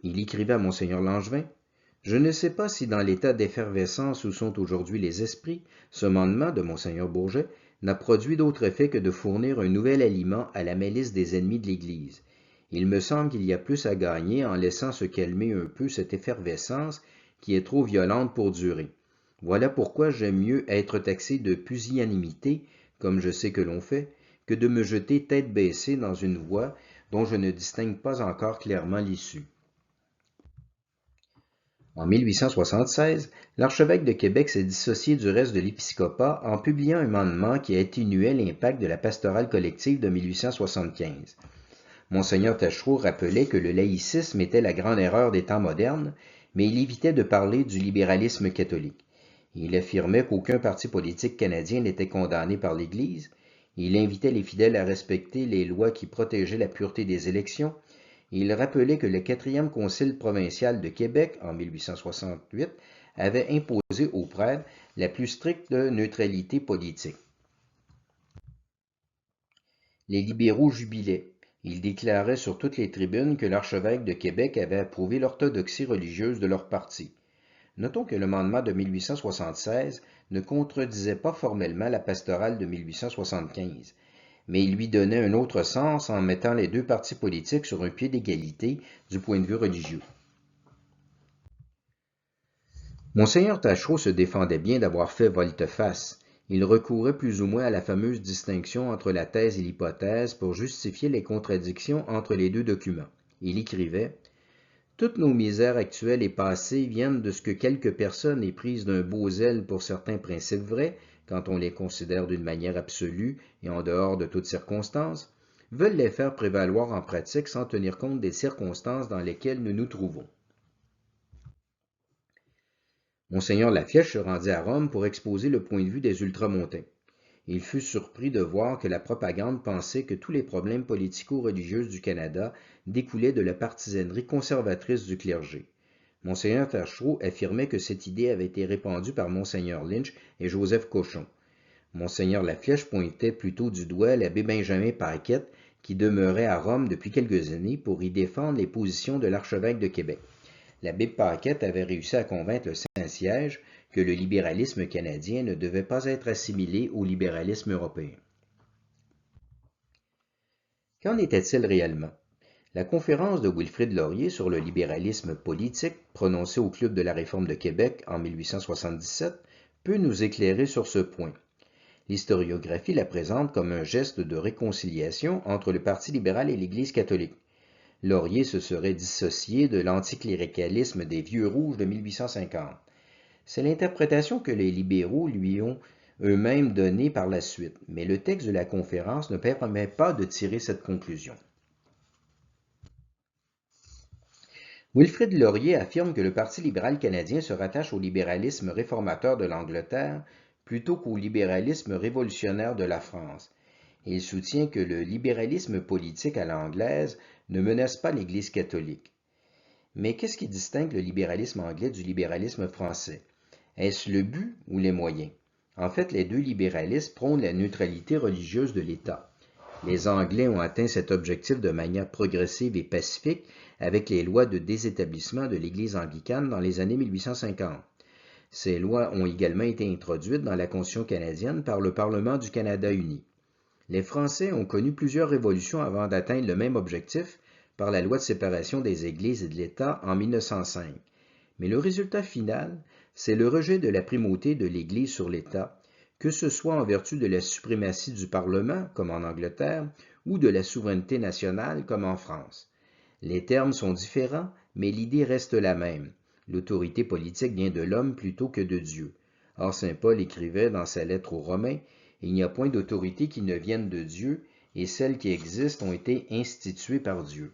Il écrivait à Monseigneur Langevin: « Je ne sais pas si dans l'état d'effervescence où sont aujourd'hui les esprits, ce mandement de Monseigneur Bourget n'a produit d'autre effet que de fournir un nouvel aliment à la malice des ennemis de l'Église. Il me semble qu'il y a plus à gagner en laissant se calmer un peu cette effervescence qui est trop violente pour durer. Voilà pourquoi j'aime mieux être taxé de pusillanimité, comme je sais que l'on fait, que de me jeter tête baissée dans une voie dont je ne distingue pas encore clairement l'issue. » En 1876, l'archevêque de Québec s'est dissocié du reste de l'épiscopat en publiant un mandement qui atténuait l'impact de la pastorale collective de 1875. Monseigneur Taschereau rappelait que le laïcisme était la grande erreur des temps modernes, mais il évitait de parler du libéralisme catholique. Il affirmait qu'aucun parti politique canadien n'était condamné par l'Église. Il invitait les fidèles à respecter les lois qui protégeaient la pureté des élections. Il rappelait que le 4e concile provincial de Québec, en 1868, avait imposé aux prêtres la plus stricte neutralité politique. Les libéraux jubilaient. Ils déclaraient sur toutes les tribunes que l'archevêque de Québec avait approuvé l'orthodoxie religieuse de leur parti. Notons que le mandement de 1876 ne contredisait pas formellement la pastorale de 1875, mais il lui donnait un autre sens en mettant les deux partis politiques sur un pied d'égalité du point de vue religieux. Monseigneur Taschereau se défendait bien d'avoir fait volte-face. Il recourait plus ou moins à la fameuse distinction entre la thèse et l'hypothèse pour justifier les contradictions entre les deux documents. Il écrivait: Toutes nos misères actuelles et passées viennent de ce que quelques personnes éprises d'un beau zèle pour certains principes vrais, quand on les considère d'une manière absolue et en dehors de toutes circonstances, veulent les faire prévaloir en pratique sans tenir compte des circonstances dans lesquelles nous nous trouvons. Monseigneur Laflèche se rendit à Rome pour exposer le point de vue des ultramontains. Il fut surpris de voir que la propagande pensait que tous les problèmes politico-religieux du Canada découlaient de la partisanerie conservatrice du clergé. Monseigneur Taschereau affirmait que cette idée avait été répandue par Monseigneur Lynch et Joseph Cochon. Monseigneur Laflèche pointait plutôt du doigt l'abbé Benjamin Paquette, qui demeurait à Rome depuis quelques années pour y défendre les positions de l'archevêque de Québec. L'abbé Paquette avait réussi à convaincre le Saint-Siège que le libéralisme canadien ne devait pas être assimilé au libéralisme européen. Qu'en était-il réellement? La conférence de Wilfrid Laurier sur le libéralisme politique, prononcée au Club de la Réforme de Québec en 1877, peut nous éclairer sur ce point. L'historiographie la présente comme un geste de réconciliation entre le Parti libéral et l'Église catholique. Laurier se serait dissocié de l'anticléricalisme des Vieux Rouges de 1850. C'est l'interprétation que les libéraux lui ont eux-mêmes donnée par la suite, mais le texte de la conférence ne permet pas de tirer cette conclusion. Wilfrid Laurier affirme que le Parti libéral canadien se rattache au libéralisme réformateur de l'Angleterre plutôt qu'au libéralisme révolutionnaire de la France. Il soutient que le libéralisme politique à l'anglaise ne menace pas l'Église catholique. Mais qu'est-ce qui distingue le libéralisme anglais du libéralisme français? Est-ce le but ou les moyens? En fait, les deux libéralismes prônent la neutralité religieuse de l'État. Les Anglais ont atteint cet objectif de manière progressive et pacifique avec les lois de désétablissement de l'Église anglicane dans les années 1850. Ces lois ont également été introduites dans la Constitution canadienne par le Parlement du Canada uni. Les Français ont connu plusieurs révolutions avant d'atteindre le même objectif par la loi de séparation des Églises et de l'État en 1905. Mais le résultat final, c'est le rejet de la primauté de l'Église sur l'État, que ce soit en vertu de la suprématie du Parlement, comme en Angleterre, ou de la souveraineté nationale, comme en France. Les termes sont différents, mais l'idée reste la même. L'autorité politique vient de l'homme plutôt que de Dieu. Or, saint Paul écrivait dans sa lettre aux Romains, « Il n'y a point d'autorité qui ne vienne de Dieu, et celles qui existent ont été instituées par Dieu. »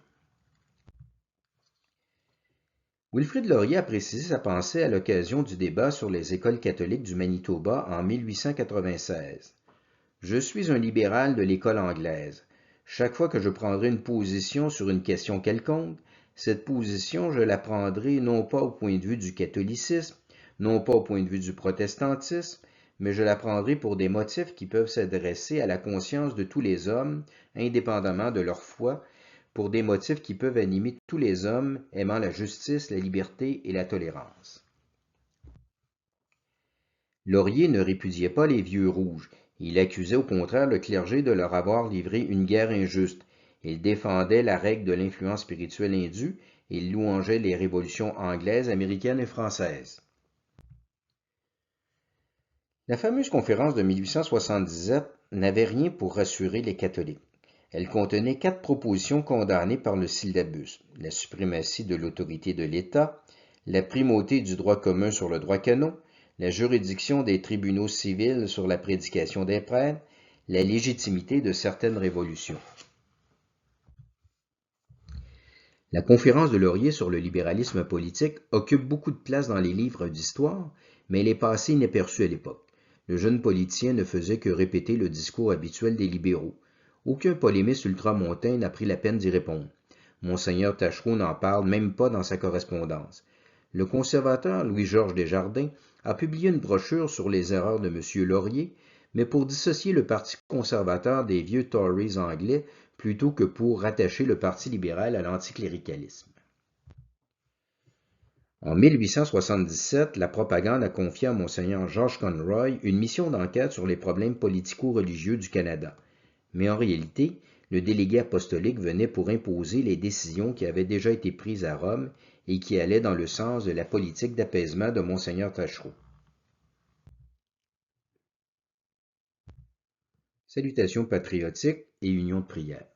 Wilfrid Laurier a précisé sa pensée à l'occasion du débat sur les écoles catholiques du Manitoba en 1896. « Je suis un libéral de l'école anglaise. Chaque fois que je prendrai une position sur une question quelconque, cette position, je la prendrai non pas au point de vue du catholicisme, non pas au point de vue du protestantisme, mais je la prendrai pour des motifs qui peuvent s'adresser à la conscience de tous les hommes, indépendamment de leur foi, pour des motifs qui peuvent animer tous les hommes aimant la justice, la liberté et la tolérance. » Laurier ne répudiait pas les Vieux Rouges. Il accusait au contraire le clergé de leur avoir livré une guerre injuste. Il défendait la règle de l'influence spirituelle indue et il louangeait les révolutions anglaises, américaines et françaises. La fameuse conférence de 1877 n'avait rien pour rassurer les catholiques. Elle contenait 4 propositions condamnées par le syllabus: la suprématie de l'autorité de l'État, la primauté du droit commun sur le droit canon, la juridiction des tribunaux civils sur la prédication des prêtres, la légitimité de certaines révolutions. La conférence de Laurier sur le libéralisme politique occupe beaucoup de place dans les livres d'histoire, mais elle est passée inaperçue à l'époque. Le jeune politicien ne faisait que répéter le discours habituel des libéraux. Aucun polémiste ultramontain n'a pris la peine d'y répondre. Monseigneur Taschereau n'en parle même pas dans sa correspondance. Le conservateur Louis-Georges Desjardins a publié une brochure sur les erreurs de M. Laurier, mais pour dissocier le Parti conservateur des vieux Tories anglais plutôt que pour rattacher le Parti libéral à l'anticléricalisme. En 1877, la propagande a confié à Monseigneur George Conroy une mission d'enquête sur les problèmes politico-religieux du Canada. Mais en réalité, le délégué apostolique venait pour imposer les décisions qui avaient déjà été prises à Rome et qui allaient dans le sens de la politique d'apaisement de Monseigneur Taschereau. Salutations patriotiques et union de prière.